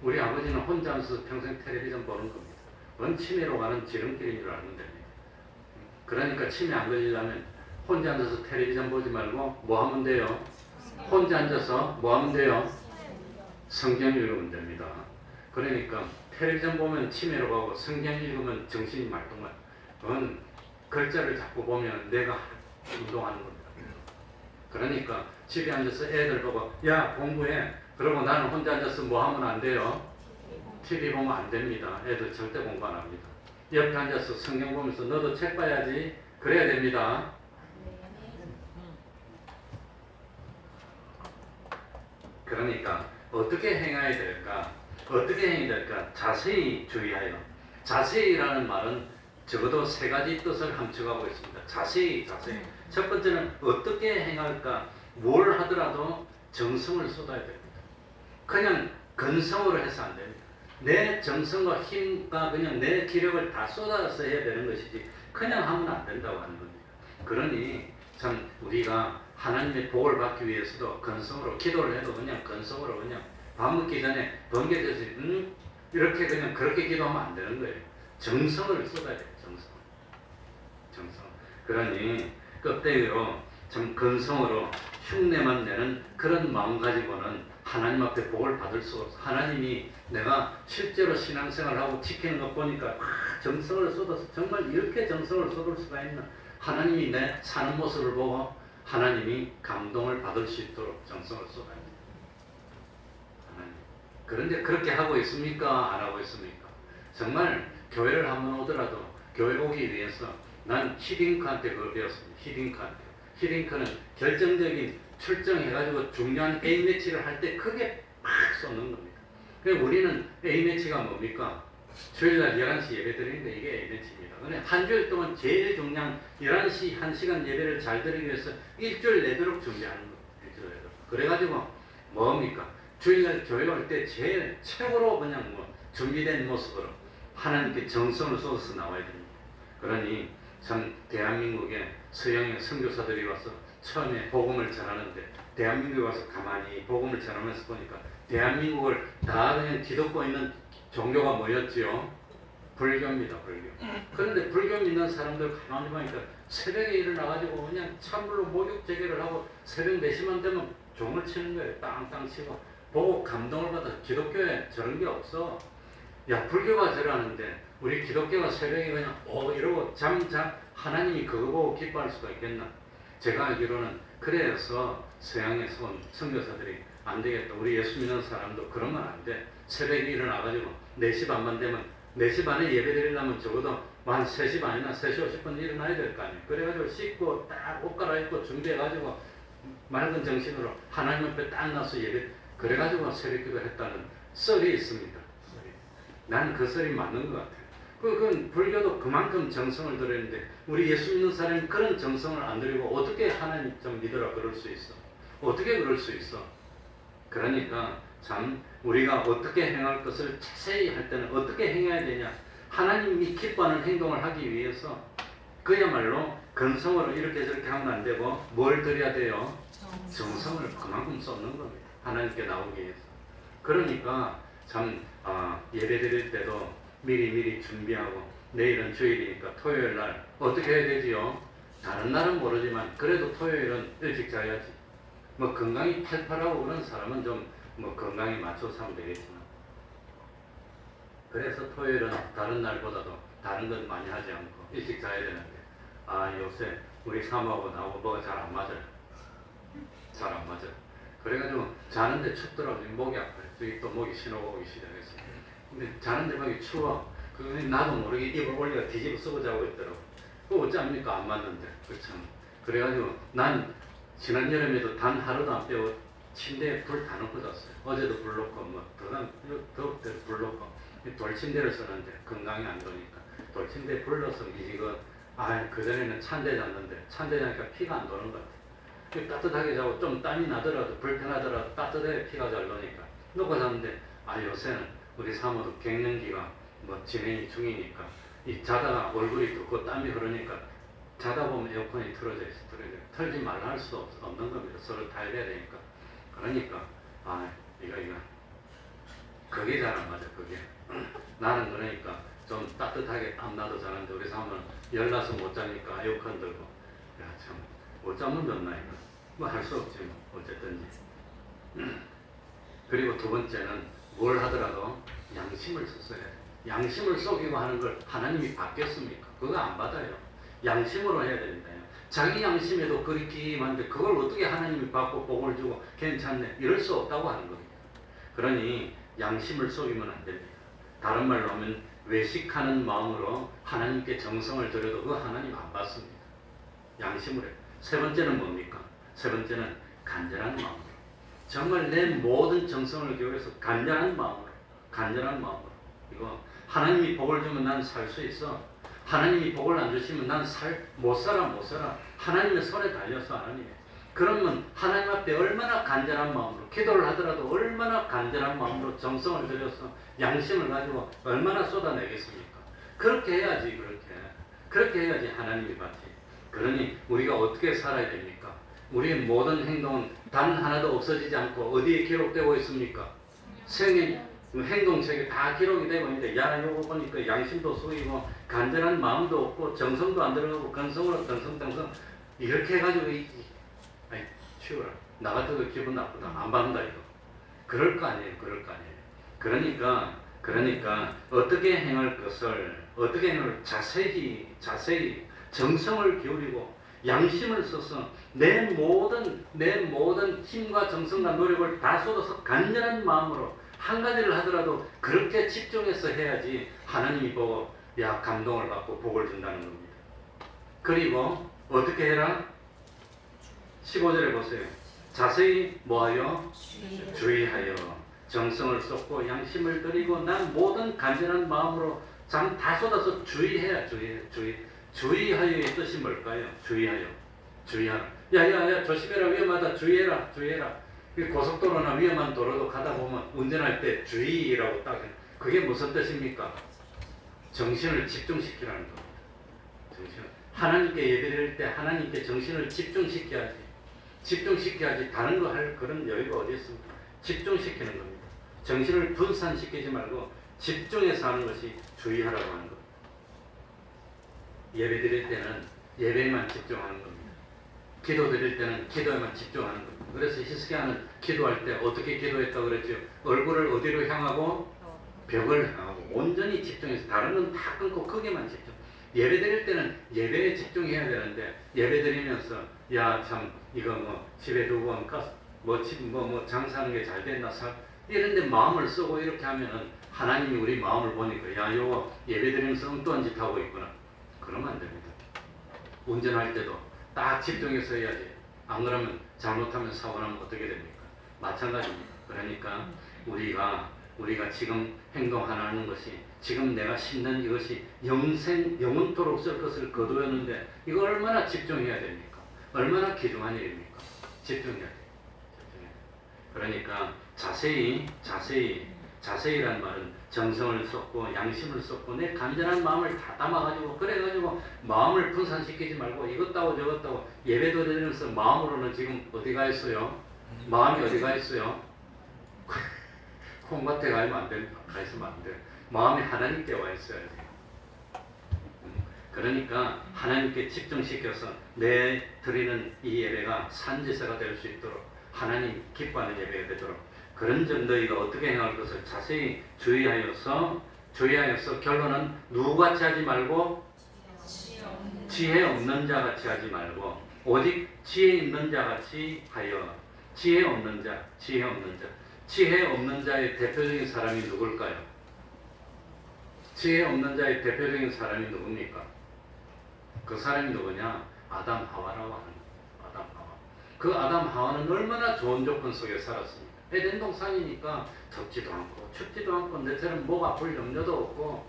우리 아버지는 혼자 앉아서 평생 텔레비전 보는 겁니다. 그건 치매로 가는 지름길인 줄 알면 됩니다. 그러니까 치매 안 걸리려면 혼자 앉아서 텔레비전 보지 말고 뭐 하면 돼요? 혼자 앉아서 뭐 하면 돼요? 성경 읽으면 됩니다. 그러니까 텔레비전 보면 치매로 가고 성경 읽으면 정신이 말똥말. 그건 글자를 자꾸 보면 내가 운동하는 겁니다. 그러니까 집에 앉아서 애들 보고 야 공부해. 그러고 나는 혼자 앉아서 뭐 하면 안 돼요? TV 보면 안 됩니다. 애들 절대 공부 안 합니다. 옆에 앉아서 성경 보면서 너도 책 봐야지. 그래야 됩니다. 그러니까 어떻게 행해야 될까? 자세히 주의하여. 자세히라는 말은 적어도 세 가지 뜻을 함축하고 있습니다. 자세히. 첫 번째는 어떻게 행할까? 뭘 하더라도 정성을 쏟아야 됩니다. 그냥 근성으로 해서 안 됩니다. 내 정성과 힘과 그냥 내 기력을 다 쏟아서 해야 되는 것이지 그냥 하면 안 된다고 하는 겁니다. 그러니 참 우리가 하나님의 복을 받기 위해서도 근성으로 기도를 해도 그냥 근성으로 그냥 밥 먹기 전에 번개돼서 이렇게 그냥 그렇게 기도하면 안 되는 거예요. 정성을 쏟아야 돼요. 정성. 그러니 껍데기로 참 근성으로 흉내만 내는 그런 마음 가지고는 하나님 앞에 복을 받을 수 없어. 하나님이 내가 실제로 신앙생활을 하고 지키는 것 보니까 정성을 쏟아서 정말 이렇게 정성을 쏟을 수가 있나. 하나님이 내 사는 모습을 보고 하나님이 감동을 받을 수 있도록 정성을 쏟아야 됩니다. 하나님. 그런데 그렇게 하고 있습니까? 안 하고 있습니까? 정말 교회를 한번 오더라도 교회 오기 위해서 난 히딩크한테 그걸 배웠습니다. 히딩크는 결정적인 출정해가지고 중요한 A매치를 할 때 크게 팍 쏟는 겁니다. 그러니까 우리는 A매치가 뭡니까? 주일날 11시 예배 드리는데 이게 A매치입니다. 근데 한 주일 동안 제일 중요한 11시 1시간 예배를 잘 드리기 위해서 일주일 내도록 준비하는 거예요. 일주일 내도록. 그래가지고 뭡니까? 주일날 교회 올 때 제일 최고로 그냥 뭐 준비된 모습으로 하나님께 정성을 쏟아서 나와야 됩니다. 그러니 참 대한민국에 서양의 선교사들이 와서 처음에 복음을 전하는데 대한민국에 와서 가만히 복음을 전하면서 보니까 대한민국을 다 그냥 뒤덮고 있는 종교가 뭐였지요? 불교입니다. 불교. 그런데 불교 믿는 사람들 가만히 보니까 새벽에 일어나가지고 그냥 찬물로 목욕 재개를 하고 새벽 4시만 되면 종을 치는 거예요. 땅땅 치고 보고 감동을 받아. 기독교에 저런 게 없어. 야, 불교가 저러는데 우리 기독교가 새벽에 그냥 이러고 하나님이 그거 보고 기뻐할 수가 있겠나? 제가 알기로는 그래서 서양에서 온 선교사들이 안 되겠다. 우리 예수 믿는 사람도 그러면 안 돼. 새벽에 일어나가지고 4시 반만 되면 4시 반에 예배 드리려면 적어도 한 3시 반이나 3시 50분 일어나야 될 거 아니에요. 그래가지고 씻고 딱 옷 갈아입고 준비해가지고 맑은 정신으로 하나님 앞에 딱 나서 예배 그래가지고 새벽기도 했다는 썰이 있습니다. 나는 그 썰이 맞는 것 같아요. 그건 불교도 그만큼 정성을 들였는데 우리 예수 믿는 사람이 그런 정성을 안 들이고 어떻게 하나님 좀 믿으라 그럴 수 있어? 어떻게 그럴 수 있어? 그러니까 참 우리가 어떻게 행할 것을 자세히 할 때는 어떻게 행해야 되냐? 하나님이 기뻐하는 행동을 하기 위해서 그야말로 근성으로 이렇게 저렇게 하면 안 되고 뭘 드려야 돼요? 정성을 그만큼 쏟는 겁니다. 하나님께 나오기 위해서. 그러니까 참 예배 드릴 때도 미리 준비하고 내일은 주일이니까 토요일 날 어떻게 해야 되지요? 다른 날은 모르지만 그래도 토요일은 일찍 자야지. 뭐 건강이 팔팔하고 그런 사람은 좀 뭐 건강에 맞춰서 하면 되겠지만 그래서 토요일은 다른 날보다도 다른 것 많이 하지 않고 일찍 자야 되는데 요새 우리 사모하고 나하고 뭐가 잘 안 맞아요. 잘 안 맞아요. 그래가지고 자는데 춥더라고요. 목이 아파요. 저기 또 목이 신호가 오기 시작했어요. 근데 자는데 막이 추워. 나도 모르게 입을 올려 뒤집어 쓰고 자고 있더라고. 어찌합니까? 안 맞는데. 그참. 그래가지고 난 지난 여름에도 단 하루도 안 빼고 침대에 불 다 넣고 잤어요. 어제도 불 넣고 더울 때 불 넣고 돌침대를 쓰는데 건강이 안 좋으니까 돌침대에 불 넣어서 이거 그전에는 찬데 잤는데 찬데 자니까 피가 안 도는 것 같아요. 따뜻하게 자고 좀 땀이 나더라도 불편하더라도 따뜻해 피가 잘 도니까 놓고 잤는데 요새는 우리 사모도 갱년기가 뭐 진행 중이니까 이 자다가 얼굴이 붓고 땀이 흐르니까 자다 보면 에어컨이 틀어져 있어. 틀지 말라 할 수도 없는 겁니다. 서로 달려야 되니까. 그러니까 이거 그게 잘 안 맞아. 그게 나는 그러니까 좀 따뜻하게 땀 나도 자는데 우리 사모는 열나서 못 자니까 에어컨 들고 참 못 자면 좋나 이거 뭐 할 수 없지 뭐 어쨌든지. 그리고 두 번째는 뭘 하더라도 양심을 썼어야 돼. 양심을 속이고 하는 걸 하나님이 받겠습니까? 그거 안 받아요. 양심으로 해야 됩니다. 자기 양심에도 그렇게 많은데 그걸 어떻게 하나님이 받고 복을 주고 괜찮네 이럴 수 없다고 하는 겁니다. 그러니 양심을 속이면 안 됩니다. 다른 말로 하면 외식하는 마음으로 하나님께 정성을 들여도 그거 하나님 안 받습니다. 양심으로 해요. 세 번째는 뭡니까? 세 번째는 간절한 마음으로. 정말 내 모든 정성을 기울여서 간절한 마음으로. 이거 하나님이 복을 주면 난 살 수 있어. 하나님이 복을 안 주시면 난 못 살아. 하나님의 손에 달렸어, 하나님. 그러면 하나님 앞에 얼마나 간절한 마음으로, 기도를 하더라도 얼마나 간절한 마음으로 정성을 들여서 양심을 가지고 얼마나 쏟아내겠습니까? 그렇게 해야지. 그렇게 해야지 하나님이 받지. 그러니 우리가 어떻게 살아야 됩니까? 우리의 모든 행동은 단 하나도 없어지지 않고 어디에 기록되고 있습니까? 행동책에 다 기록이 되고 있는데 요거 보니까 양심도 속이고 간절한 마음도 없고 정성도 안 들어가고 근성으로 덩성덩성 이렇게 해가지고 치워라. 나 같아도 기분 나쁘다. 안 받는다 이거. 그럴 거 아니에요. 그러니까 어떻게 행할 것을 자세히 정성을 기울이고 양심을 써서 내 모든 힘과 정성과 노력을 다 쏟아서 간절한 마음으로 한 가지를 하더라도 그렇게 집중해서 해야지 하나님이 보고 감동을 받고 복을 준다는 겁니다. 그리고 어떻게 해라? 15절에 보세요. 자세히 뭐하여? 주의하여 정성을 쏟고 양심을 들이고 난 모든 간절한 마음으로 참 다 쏟아서 주의해야 주의하여의 뜻이 뭘까요? 주의하라. 야야야 조심해라 위험하다 주의해라. 고속도로나 위험한 도로도 가다 보면 운전할 때 주의라고 딱 해. 그게 무슨 뜻입니까? 정신을 집중시키라는 겁니다. 하나님께 예배드릴 때 하나님께 정신을 집중시켜야지. 다른 거 할 그런 여유가 어디 있습니까? 집중시키는 겁니다. 정신을 분산시키지 말고 집중해서 하는 것이 주의하라고 하는 겁니다. 예배 드릴 때는 예배에만 집중하는 겁니다. 기도 드릴 때는 기도에만 집중하는 겁니다. 그래서 히스기야는 기도할 때 어떻게 기도했다고 그랬죠? 얼굴을 어디로 향하고? 벽을 향하고 온전히 집중해서 다른 건 다 끊고 거기에만 집중. 예배 드릴 때는 예배에 집중해야 되는데 예배 드리면서 야 참 이거 뭐 집에 두고 뭐 장사하는 게 잘 됐나 이런데 마음을 쓰고 이렇게 하면은 하나님이 우리 마음을 보니까 야 요거 예배 드리면서 엉뚱한 짓 하고 있구나. 그러면 안 됩니다. 운전할 때도 딱 집중해서 해야지. 안 그러면 잘못하면 사고 나면 어떻게 됩니까? 마찬가지입니다. 그러니까 우리가 지금 행동하는 것이 지금 내가 심는 이것이 영원토록 쓸 것을 거두었는데 이거 얼마나 집중해야 됩니까? 얼마나 귀중한 일입니까? 집중해야 돼요. 그러니까 자세히란 말은 정성을 쏟고 양심을 쏟고 내 간절한 마음을 다 담아가지고 그래가지고 마음을 분산시키지 말고 이것 따고 저것 따고 예배도 드리면서 마음으로는 지금 어디가 있어요? 마음이 어디가 있어요? 콩밭에 가 있으면 안 돼. 마음이 하나님께 와 있어야 돼. 그러니까 하나님께 집중시켜서 내 드리는 이 예배가 산지세가 될 수 있도록 하나님 기뻐하는 예배가 되도록 그런 점 너희가 어떻게 행할 것을 자세히 주의하여서 결론은 누구같이 하지 말고 지혜 없는 자같이 하지 말고 오직 지혜 있는 자같이 하여 지혜 없는 자의 대표적인 사람이 누굴까요? 지혜 없는 자의 대표적인 사람이 누굽니까? 그 사람이 누구냐? 아담 하와라고 하는 거예요. 그 아담 하와는 얼마나 좋은 조건 속에 살았습니까? 에덴 동산이니까 덥지도 않고 춥지도 않고 내처럼 목 아플 염려도 없고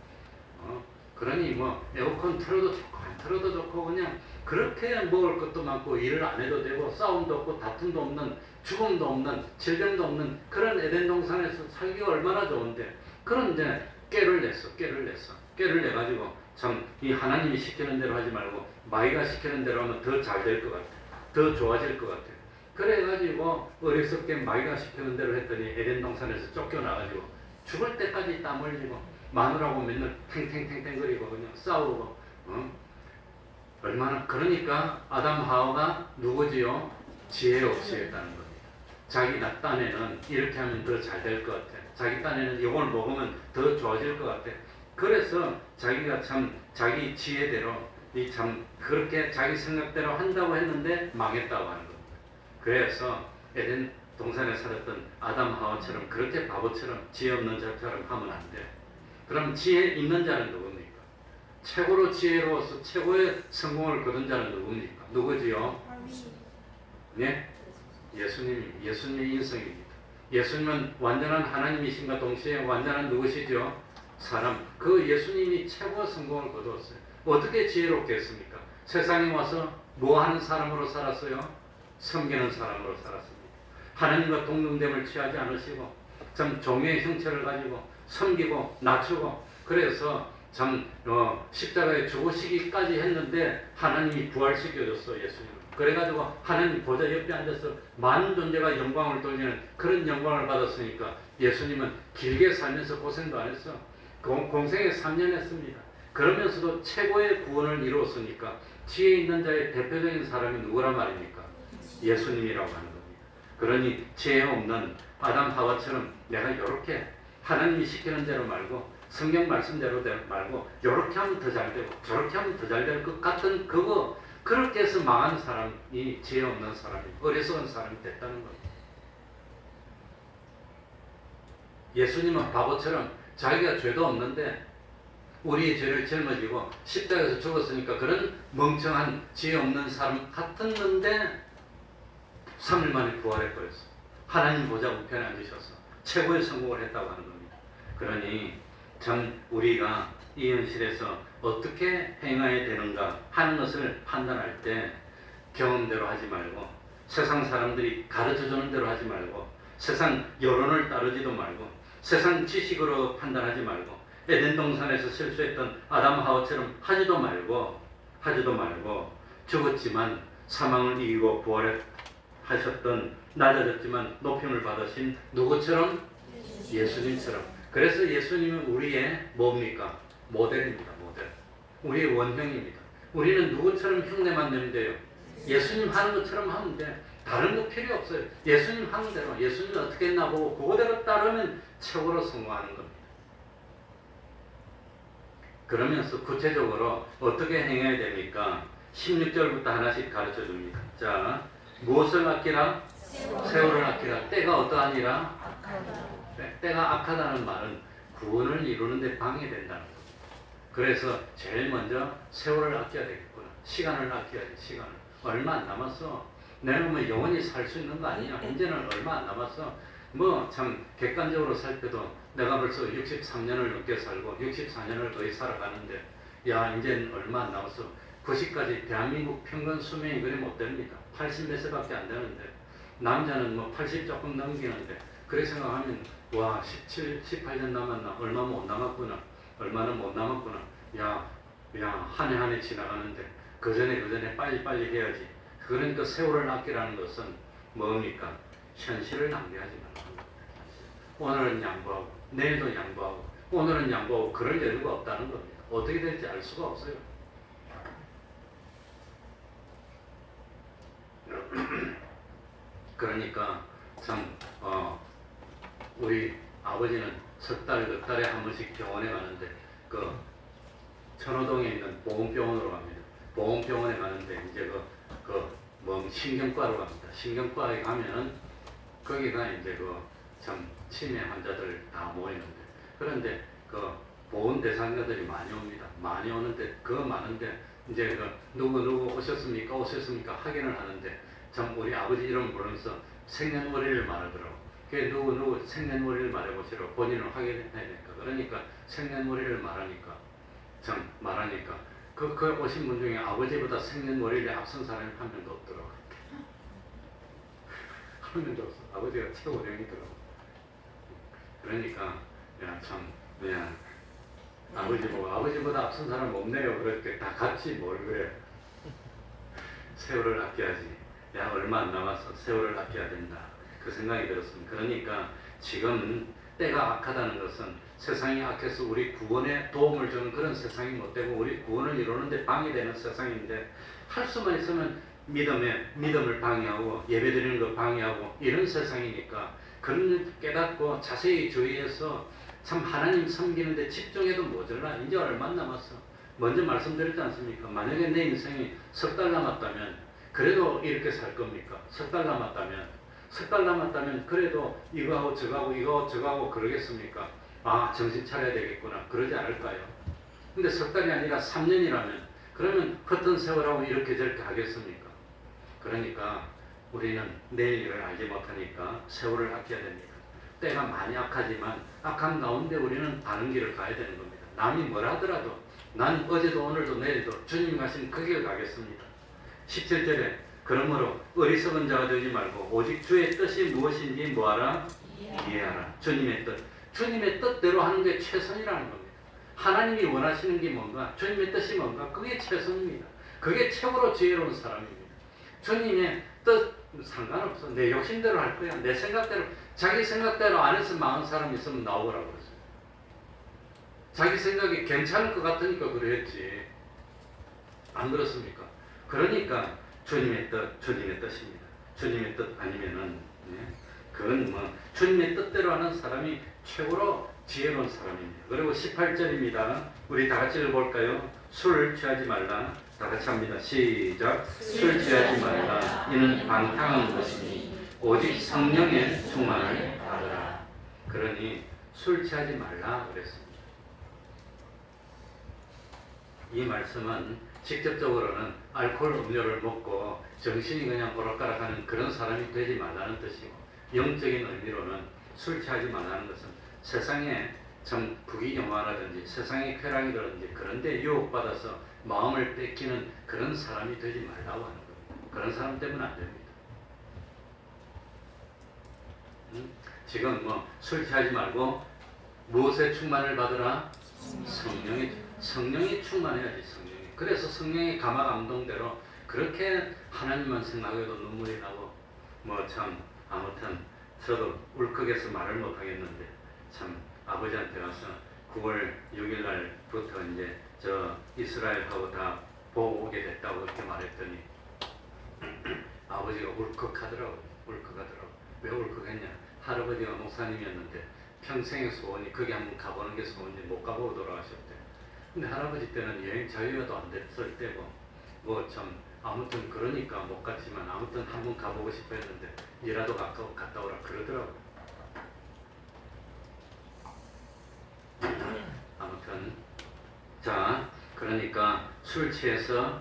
그러니 뭐 에어컨 틀어도 좋고 안 틀어도 좋고 그냥 그렇게 먹을 것도 많고 일을 안 해도 되고 싸움도 없고 다툼도 없는 죽음도 없는 질병도 없는 그런 에덴 동산에서 살기가 얼마나 좋은데 그런데 깨를 내가지고 참 이 하나님이 시키는 대로 하지 말고 마귀가 시키는 대로 하면 더 잘 될 것 같아. 더 좋아질 것 같아. 그래가지고 어리석게 마귀가 시키는 대로 했더니 에덴 동산에서 쫓겨나가지고 죽을 때까지 땀 흘리고 마누라고 맨날 탱탱탱탱거리고 그냥 싸우고 얼마나 그러니까 아담 하와가 누구지요? 지혜 없이 했다는 겁니다. 자기 딴에는 이렇게 하면 더 잘 될 것 같아. 자기 딴에는 이걸 먹으면 더 좋아질 것 같아. 그래서 자기가 참 자기 지혜대로 그렇게 자기 생각대로 한다고 했는데 망했다고 하는 겁니다. 그래서 에덴 동산에 살았던 아담 하와처럼 그렇게 바보처럼 지혜 없는 자처럼 하면 안 돼. 그럼 지혜 있는 자는 누굽니까? 최고로 지혜로워서 최고의 성공을 거둔 자는 누굽니까? 누구지요? 네? 예수님의 인성입니다. 예수님은 완전한 하나님이신가 동시에 완전한 누구시죠? 사람. 그 예수님이 최고 성공을 거두었어요. 어떻게 지혜롭게 했습니까? 세상에 와서 뭐 하는 사람으로 살았어요? 섬기는 사람으로 살았습니다. 하나님과 동등됨을 취하지 않으시고 참 종의 형체를 가지고 섬기고 낮추고 그래서 참 십자가에 죽으시기까지 했는데 하나님이 부활시켜줬어 예수님. 그래가지고 하나님 보좌 옆에 앉아서 많은 존재가 영광을 돌리는 그런 영광을 받았으니까 예수님은 길게 살면서 고생도 안 했어. 공생에 3년 했습니다. 그러면서도 최고의 구원을 이루었으니까 지혜 있는 자의 대표적인 사람이 누구란 말입니까? 예수님이라고 하는 겁니다. 그러니 지혜 없는 아담 하와처럼 내가 이렇게 하나님이 시키는 대로 말고 성경 말씀대로 말고 이렇게 하면 더 잘 되고 저렇게 하면 더 잘 될 것 같은 그렇게 해서 망한 사람이 지혜 없는 사람이 어리석은 사람이 됐다는 겁니다. 예수님은 바보처럼 자기가 죄도 없는데 우리의 죄를 짊어지고 십자가에서 죽었으니까 그런 멍청한 지혜 없는 사람 같았는데 3일 만에 부활해버렸어. 하나님 보좌 우편에 앉으셔서 최고의 성공을 했다고 하는 겁니다. 그러니 참 우리가 이 현실에서 어떻게 행해야 되는가 하는 것을 판단할 때 경험대로 하지 말고 세상 사람들이 가르쳐주는 대로 하지 말고 세상 여론을 따르지도 말고 세상 지식으로 판단하지 말고 에덴 동산에서 실수했던 아담 하와처럼 하지도 말고 죽었지만 사망을 이기고 부활하셨던 낮아졌지만 높임을 받으신 누구처럼? 예수님처럼. 그래서 예수님은 우리의 뭡니까? 모델입니다. 모델. 우리의 원형입니다. 우리는 누구처럼 흉내만 내면 돼요? 예수님 하는 것처럼 하면 돼. 다른 거 필요 없어요. 예수님 하는 대로, 예수님이 어떻게 했나 보고 그거대로 따르면 최고로 성공하는 겁니다. 그러면서 구체적으로 어떻게 행해야 됩니까? 16절부터 하나씩 가르쳐 줍니다. 자, 무엇을 아끼라? 세월을 아끼라. 때가 어떠하니라? 때가 악하다는 말은 구원을 이루는 데 방해된다는 겁니다. 그래서 제일 먼저 세월을 아껴야 되겠구나. 시간을 아껴야지. 시간을. 얼마 안 남았어. 내가 뭐 영원히 살 수 있는 거 아니야. 이제는 얼마 안 남았어. 뭐 참 객관적으로 살펴도 내가 벌써 63년을 넘게 살고 64년을 거의 살아가는데 야 이제는 얼마 안 남았어. 90까지 대한민국 평균 수명이 그리 못 됩니다. 80 몇 세밖에 안 되는데 남자는 뭐 80 조금 넘기는데 그렇게 생각하면 와 17, 18년 남았나 얼마 못 남았구나. 얼마나 못 남았구나. 야 한 해 한 해 지나가는데 그 전에 빨리 해야지. 그러니까 세월을 아끼라는 것은 뭡니까? 현실을 낭비하지 말라는 겁니다. 오늘은 양보하고 내일도 양보하고 오늘은 양보하고 그럴 여유가 없다는 겁니다. 어떻게 될지 알 수가 없어요. 그러니까 참 우리 아버지는 석 달, 넉 달에 한 번씩 병원에 가는데 그 천호동에 있는 보험병원으로 갑니다. 보험병원에 가는데 이제 뭐 신경과로 갑니다. 신경과에 가면은 거기가 이제 참 치매 환자들 다 모이는데 그런데 그 보험 대상자들이 많이 옵니다. 많이 오는데 많은데 이제 누구 오셨습니까 확인을 하는데 참 우리 아버지 이름 부르면서 생년월일을 말하더라고. 그 누구 생년월일 말해보시라고 본인을 확인해야 되니까. 그러니까 생년월일을 말하니까 그 오신 분 중에 아버지보다 생년월일에 앞선 사람이 한 명도 없더라고. 한 명도 없어. 아버지가 최고령이더라고. 그러니까 아버지 보고 아버지보다 앞선 사람 없네요. 그렇게 다 같이 뭘 그래. 세월을 아껴야지. 야 얼마 안 남았어. 세월을 아껴야 된다. 그 생각이 들었습니다. 그러니까 지금 때가 악하다는 것은 세상이 악해서 우리 구원에 도움을 주는 그런 세상이 못 되고 우리 구원을 이루는데 방해되는 세상인데 할 수만 있으면 믿음을 방해하고 예배드리는 거 방해하고 이런 세상이니까 그런 깨닫고 자세히 주의해서 참 하나님 섬기는데 집중해도 모자라. 이제 얼마 남았어. 먼저 말씀드렸지 않습니까? 만약에 내 인생이 석 달 남았다면 그래도 이렇게 살 겁니까? 석 달 남았다면 그래도 이거하고 저거하고 그러겠습니까? 아 정신 차려야 되겠구나. 그러지 않을까요? 근데 석 달이 아니라 3년이라면 그러면 헛된 세월하고 이렇게 저렇게 하겠습니까? 그러니까 우리는 내일 일을 알지 못하니까 세월을 아껴야 됩니다. 때가 많이 악하지만 악한 가운데 우리는 다른 길을 가야 되는 겁니다. 남이 뭐라 하더라도 난 어제도 오늘도 내일도 주님 가신 그 길 가겠습니다. 17절에 그러므로 어리석은 자가 되지 말고 오직 주의 뜻이 무엇인지 뭐하라? 이해하라. 주님의 뜻대로 하는 게 최선이라는 겁니다. 하나님이 원하시는 게 뭔가, 주님의 뜻이 뭔가, 그게 최선입니다. 그게 최고로 지혜로운 사람입니다. 주님의 뜻 상관없어. 내 욕심대로 할 거야. 내 생각대로. 자기 생각대로 안 해서 망한 사람 있으면 나오라고 그랬어요. 자기 생각이 괜찮을 것 같으니까 그랬지. 안 그렇습니까? 그러니까 주님의 뜻입니다. 주님의 뜻 아니면은 그건 뭐 주님의 뜻대로 하는 사람이 최고로 지혜로운 사람입니다. 그리고 18절입니다. 우리 다 같이 읽어볼까요? 술 취하지 말라. 다 같이 합니다. 시작. 술 취하지 말라. 이는 방탕한 것이니 오직 성령의 충만을 받으라. 그러니 술 취하지 말라 그랬습니다. 이 말씀은 직접적으로는 알코올 음료를 먹고 정신이 그냥 오락가락하는 그런 사람이 되지 말라는 뜻이고 영적인 의미로는 술 취하지 말라는 것은 세상에 참 부귀영화라든지 세상의 쾌락이라든지 그런 데 유혹받아서 마음을 뺏기는 그런 사람이 되지 말라고 하는 겁니다. 그런 사람 때문에 안 됩니다. 지금 뭐 술 취하지 말고 무엇에 충만을 받으라? 성령이 충만해야지. 성령이. 그래서 성령의 감화 감동대로 그렇게 하나님만 생각해도 눈물이 나고 뭐 참 아무튼 저도 울컥해서 말을 못 하겠는데 참 아버지한테 가서 9월 6일 날부터 이제 저 이스라엘하고 다 보고 오게 됐다고 그렇게 말했더니 아버지가 울컥하더라고요. 왜 울컥했냐? 할아버지가 목사님이었는데 평생의 소원이 거기 한번 가보는 게 소원인지 못 가보고 돌아가셨대. 근데 할아버지 때는 여행 자유도 안 됐을 때고 뭐 참 아무튼 그러니까 못 갔지만 아무튼 한번 가보고 싶어 했는데 이라도 가까워 갔다 오라 그러더라고요. 아무튼 자 그러니까 술 취해서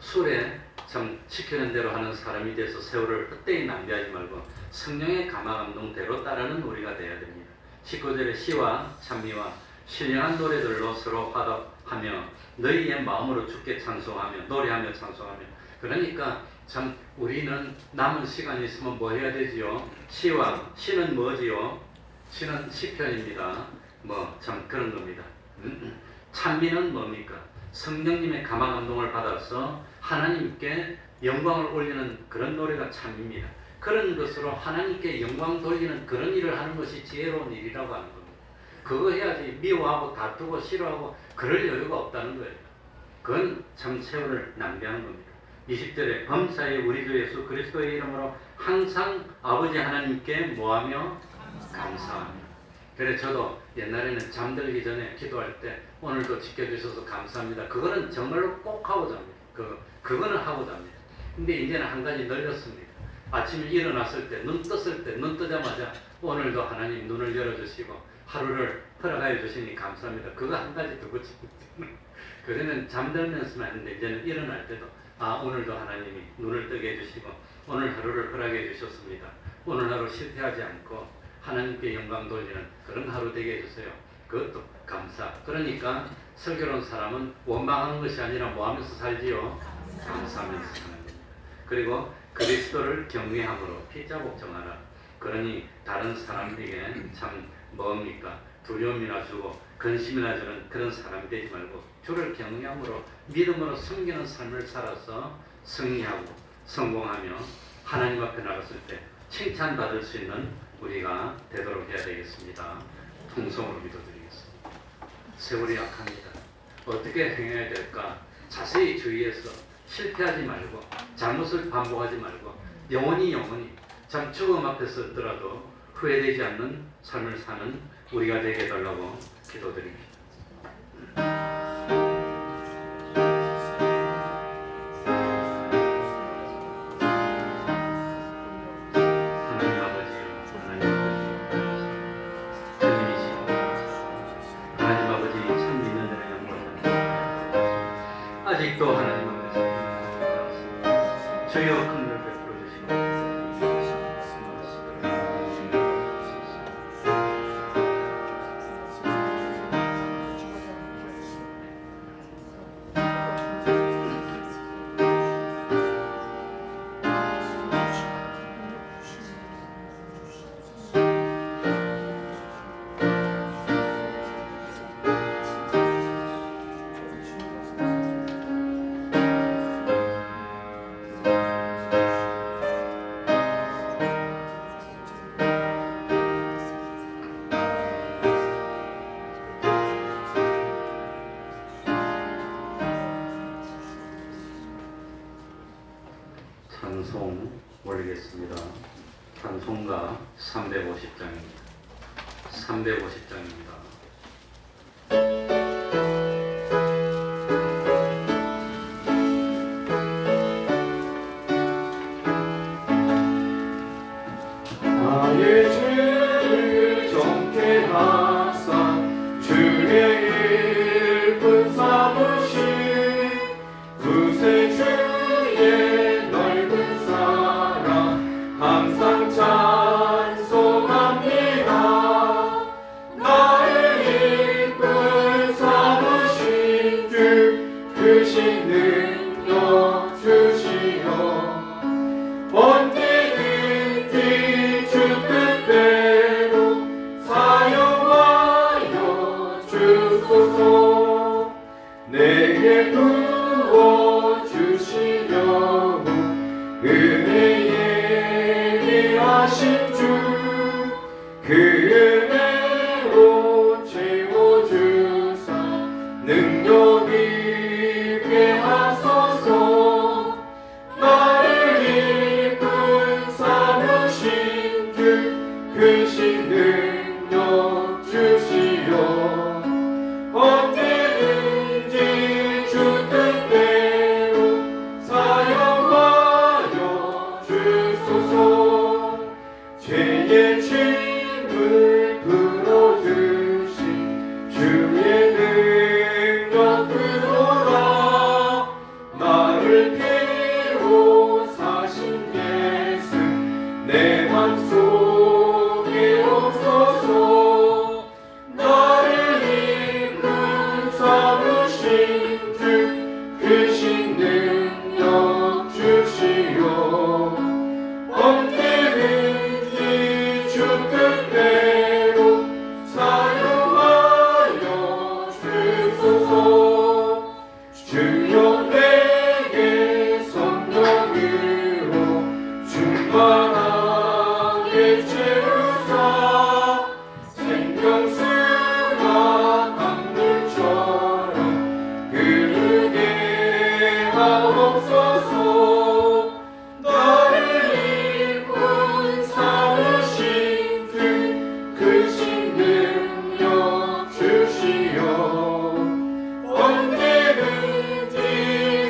술에 참 시키는 대로 하는 사람이 돼서 세월을 헛되이 낭비하지 말고 성령의 감화 감동대로 따르는 우리가 되어야 됩니다. 19절에 시와 찬미와 신령한 노래들로 서로 화답하며 너희의 마음으로 주께 찬송하며 노래하며 찬송하며. 그러니까 참 우리는 남은 시간이 있으면 뭐 해야 되지요? 시는 뭐지요? 시는 시편입니다. 뭐 참 그런 겁니다. 찬미는 뭡니까? 성령님의 감화 감동을 받아서 하나님께 영광을 올리는 그런 노래가 찬미입니다. 그런 것으로 하나님께 영광 돌리는 그런 일을 하는 것이 지혜로운 일이라고 하는 겁니다. 그거 해야지 미워하고 다투고 싫어하고 그럴 여유가 없다는 거예요. 그건 참 세월을 낭비하는 겁니다. 20절에 범사에 우리 주 예수 그리스도의 이름으로 항상 아버지 하나님께 뭐하며 감사하며. 그래 저도 옛날에는 잠들기 전에 기도할 때 오늘도 지켜주셔서 감사합니다. 그거는 정말로 꼭 하고 잡니다. 그거는 하고 잡니다. 근데 이제는 한 가지 늘렸습니다. 아침에 일어났을 때, 눈 떴을 때, 눈 뜨자마자 오늘도 하나님 눈을 열어주시고 하루를 허락하여 주시니 감사합니다. 그거 한 가지 더 붙입니다. 그전에는 잠들면서만 했는데 이제는 일어날 때도 오늘도 하나님이 눈을 뜨게 해주시고 오늘 하루를 허락해 주셨습니다. 오늘 하루 실패하지 않고 하나님께 영광 돌리는 그런 하루 되게 해주세요. 그것도 감사. 그러니까 설교로운 사람은 원망하는 것이 아니라 뭐 하면서 살지요? 감사하면서 사는 겁니다. 그리고 그리스도를 경외함으로 피자복 정하라. 그러니 다른 사람에게 참 뭡니까? 두려움이나 주고 근심이나 주는 그런 사람이 되지 말고 주를 경외함으로 믿음으로 섬기는 삶을 살아서 승리하고 성공하며 하나님 앞에 나갔을 때 칭찬받을 수 있는 우리가 되도록 해야 되겠습니다. 통성으로 믿어드리겠습니다. 세월이 약합니다. 어떻게 행해야 될까? 자세히 주의해서 실패하지 말고 잘못을 반복하지 말고 영원히 참 죽음 앞에 서더라도 후회되지 않는 삶을 사는 우리가 되게 해달라고 기도드립니다. 하나님 아버지요, 주님이시여, 하나님 아버지 참 믿는 자의 영광을 아직도 하나님 앞에서 주여 긍휼을 베풀어 주시고 찬송 올리겠습니다. 찬송가 350장입니다. 350장입니다. 나의 죄를 정케 하사 주의 일꾼 삼으신 구세 주의 넓은 사랑 항상 찬송합니다. 내게 부어주시려고 은혜 예비하신 주 그 은혜로 채워주사 능력 있게 하소서. 나를 이끈 삼으신 주 크신 능력 주시오. 언제든지 주 뜻대로 사용하여 주소서. 죄의 짐을 풀어주신 주의 능력 그도다. 나를 피로 사신 예수 내 맘속에 없소서. 나를 이끈 삼으신 주 크신 능력 주시오. 언제든지 주 뜻대로 사용하여 주소서. 주여 내게 성령으로 충만하게 채우사 생명수가 강물처럼 흐르게 하옵소서. 나를 이끈 삼으신 주 크신 능력 주시오. 언제든지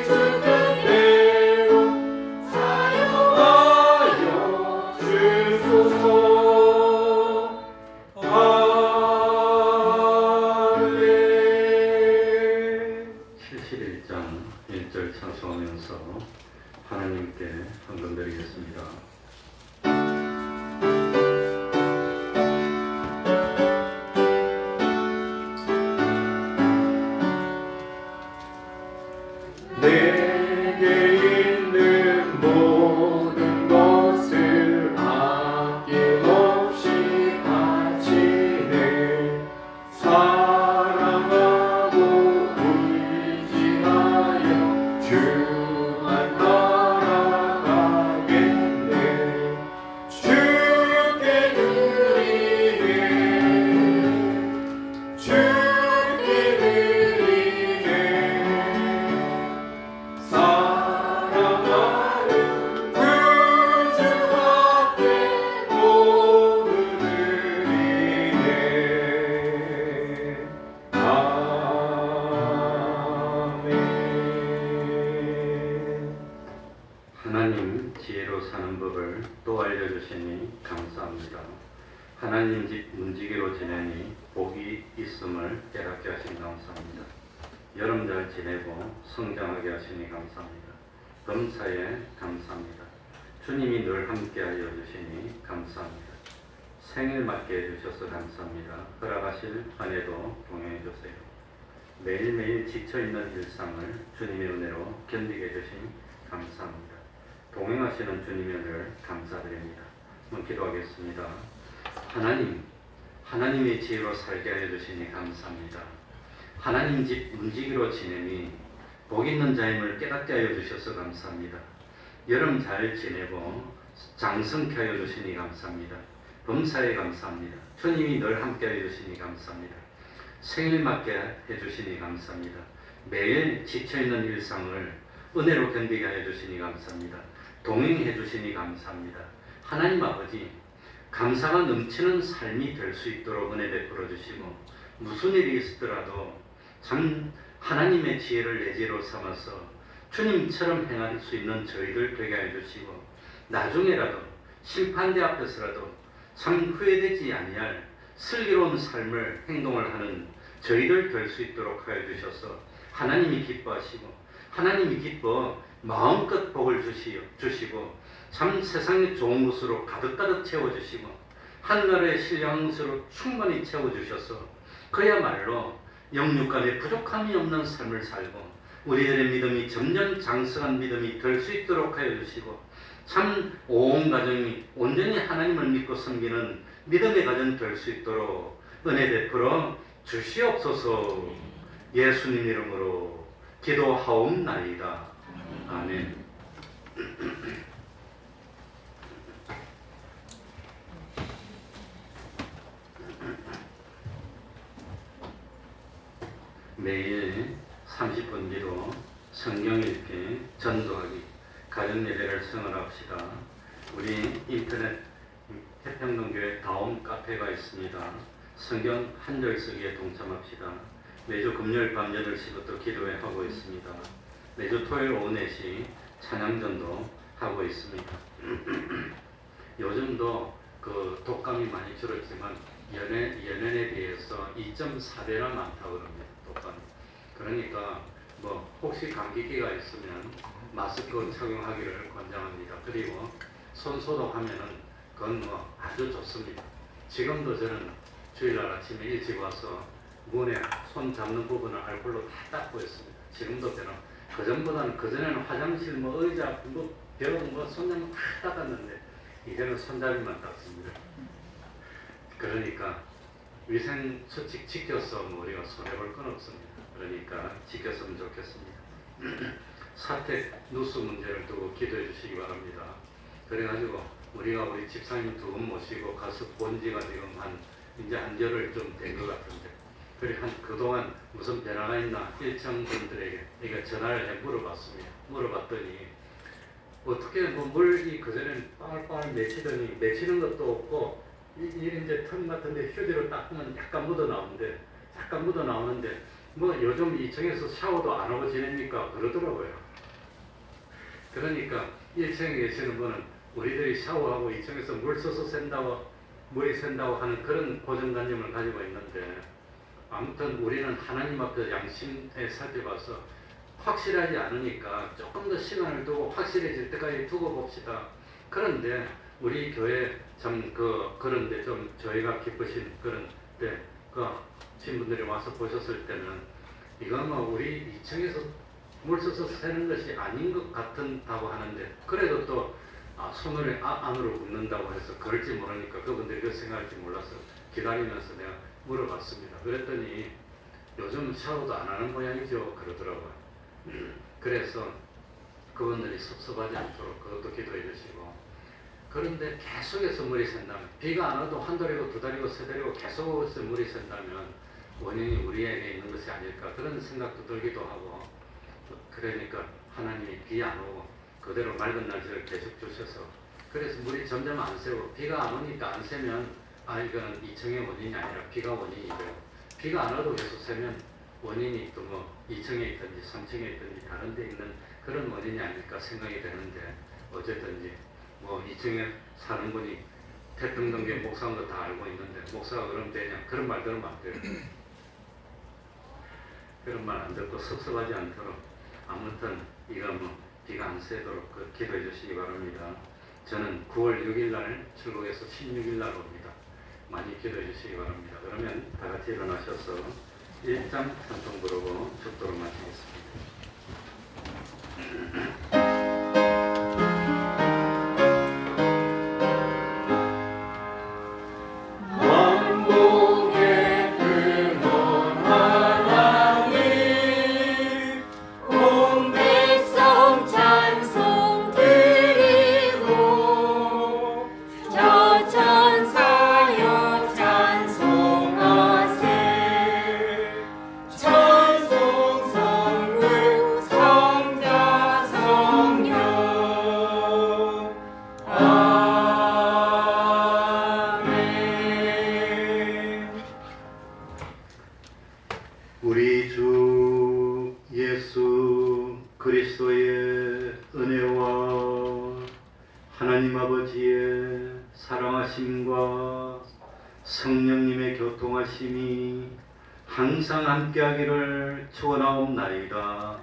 주 뜻대로 사용하여 주소서. 아멘. 71장 1절 찬송하면서 하나님께 헌금드리겠습니다. 내게 있는 모든 것을 아낌없이 바치네. 사랑하고 의지하여 주만 따라가겠네. 주께 드리네. 주께 드리네. 사랑하는 그 주 앞에 모두 드리네. 아멘. 하나님 지혜로 사는 법을 또 알려주시니 감사합니다. 하나님 집 문지기로 지내니 복이 있음을 깨닫게 하시니 감사합니다. 여름 잘 지내고 성장하게 하시니 감사합니다. 범사에 감사합니다. 주님이 늘 함께하여 주시니 감사합니다. 생일 맞게 해주셔서 감사합니다. 허락하실 한 해도 동행해 주세요. 매일매일 지쳐있는 일상을 주님의 은혜로 견디게 해주시니 감사합니다. 동행하시는 주님의 은혜를 감사드립니다. 한번 기도하겠습니다. 하나님, 하나님의 지혜로 살게 하여 주시니 감사합니다. 하나님 집 움직이로 지내니 복 있는 자임을 깨닫게 하여 주셔서 감사합니다. 여름 잘 지내고 장성케 하여 주시니 감사합니다. 범사에 감사합니다. 주님이 늘 함께 하여 주시니 감사합니다. 생일 맞게 해주시니 감사합니다. 매일 지쳐있는 일상을 은혜로 견디게 하여 주시니 감사합니다. 동행해 주시니 감사합니다. 하나님 아버지, 감사가 넘치는 삶이 될 수 있도록 은혜 베풀어 주시고, 무슨 일이 있더라도 참 하나님의 지혜를 내재로 삼아서 주님처럼 행할 수 있는 저희들 되게 해 주시고, 나중에라도 심판대 앞에서라도 참 후회되지 아니할 슬기로운 삶을 행동을 하는 저희들 될 수 있도록 하여 주셔서 하나님이 기뻐하시고, 하나님이 기뻐 마음껏 복을 주시고 참 세상의 좋은 것으로 가득가득 채워주시고 하늘나라의 신령한 것으로 충만히 채워주셔서 그야말로 영육간에 부족함이 없는 삶을 살고 우리들의 믿음이 점점 장성한 믿음이 될 수 있도록 하여 주시고, 참 온 가정이 온전히 하나님을 믿고 섬기는 믿음의 가정 될 수 있도록 은혜 베풀어 주시옵소서. 예수님 이름으로 기도하옵나이다. 아멘. 매일 30분 기도, 성경 읽기, 전도하기, 가정 예배를 성언합시다. 우리 인터넷 태평동교회 다음 카페가 있습니다. 성경 한 절 쓰기에 동참합시다. 매주 금요일 밤 8시부터 기도회 하고 있습니다. 매주 토요일 오후 4시 찬양전도 하고 있습니다. 요즘도 그 독감이 많이 줄었지만 연년에 비해서 2.4배나 많다고 그럽니다. 독감이. 그러니까 뭐 혹시 감기기가 있으면 마스크 착용하기를 권장합니다. 그리고 손 소독하면은 그건 뭐 아주 좋습니다. 지금도 저는 주일날 아침에 일찍 와서 문에 손 잡는 부분을 알콜로 다 닦고 있습니다. 지금도 저는 그전에는 화장실 뭐 의자 뭐 벽 뭐 손잡이 다 닦았는데 이제는 손잡이만 닦습니다. 그러니까 위생 수칙 지켜서 뭐 우리가 손해볼 건 없습니다. 그러니까 지켰으면 좋겠습니다. 사택 누수 문제를 두고 기도해 주시기 바랍니다. 그래가지고 우리가 우리 집사님 두 분 모시고 가서 본 지가 지금 이제 한 열흘 좀 된 것 같은데, 그래 그동안 무슨 변화가 있나 일천 분들에게 이게 전화를 해 물어봤습니다. 물어봤더니 어떻게 뭐 물이 그전엔 빨빨 맺히는 것도 없고 이제 틈 같은데 휴지로 닦으면 약간 묻어 나오는데 뭐 요즘 2층에서 샤워도 안 하고 지냅니까? 그러더라고요. 그러니까 1층에 계시는 분은 우리들이 샤워하고 2층에서 물이 샌다고 하는 그런 고정관념을 가지고 있는데, 아무튼 우리는 하나님 앞에 양심에 살펴봐서 확실하지 않으니까 조금 더 시간을 두고 확실해질 때까지 두고 봅시다. 그런데 우리 교회 그런데 좀 저희가 기쁘신 그런 때 신분들이 와서 보셨을 때는 이건 뭐 우리 2층에서 물 써서 새는 것이 아닌 것 같다고 하는데, 그래도 또 손을 안으로 굽는다고 해서 그럴지 모르니까 그분들이 그 생각할지 몰라서 기다리면서 내가 물어봤습니다. 그랬더니 요즘 샤워도 안 하는 모양이죠 그러더라고요. 그래서 그분들이 섭섭하지 않도록 그것도 기도해 주시고, 그런데 계속해서 물이 샌다면, 비가 안 와도 한 달이고 두 달이고 세 달이고 계속해서 물이 샌다면 원인이 우리에게 있는 것이 아닐까 그런 생각도 들기도 하고, 그러니까 하나님이 비 안 오고 그대로 맑은 날씨를 계속 주셔서 그래서 물이 점점 안 새고, 비가 안 오니까 안 새면 이거는 2층의 원인이 아니라 비가 원인이고, 비가 안 와도 계속 새면 원인이 또 뭐 2층에 있든지 3층에 있든지 다른 데 있는 그런 원인이 아닐까 생각이 되는데, 어쨌든지 뭐 2층에 사는 분이 태평동교회 목사인 거 다 알고 있는데 목사가 그러면 되냐, 그런 말 들으면 안 돼요. 그런 말 안 듣고 섭섭하지 않도록 아무튼 이거 뭐 비가 안 새도록 기도해 주시기 바랍니다. 저는 9월 6일 날 출국해서 16일 날 옵니다. 많이 기도해 주시기 바랍니다. 그러면 다 같이 일어나셔서 1장 찬송 부르고 축도를 마치겠습니다. 왕국의 근원 하나님, 온 백성 찬송 드리고 저 천사여 찬송하세. 찬송 성부 성자 성령. 아멘. 우리 주 예수 그리스도의 은혜와 하나님 아버지의 사랑하심과 성령님의 교통하심이 항상 함께하기를 축원하옵나이다.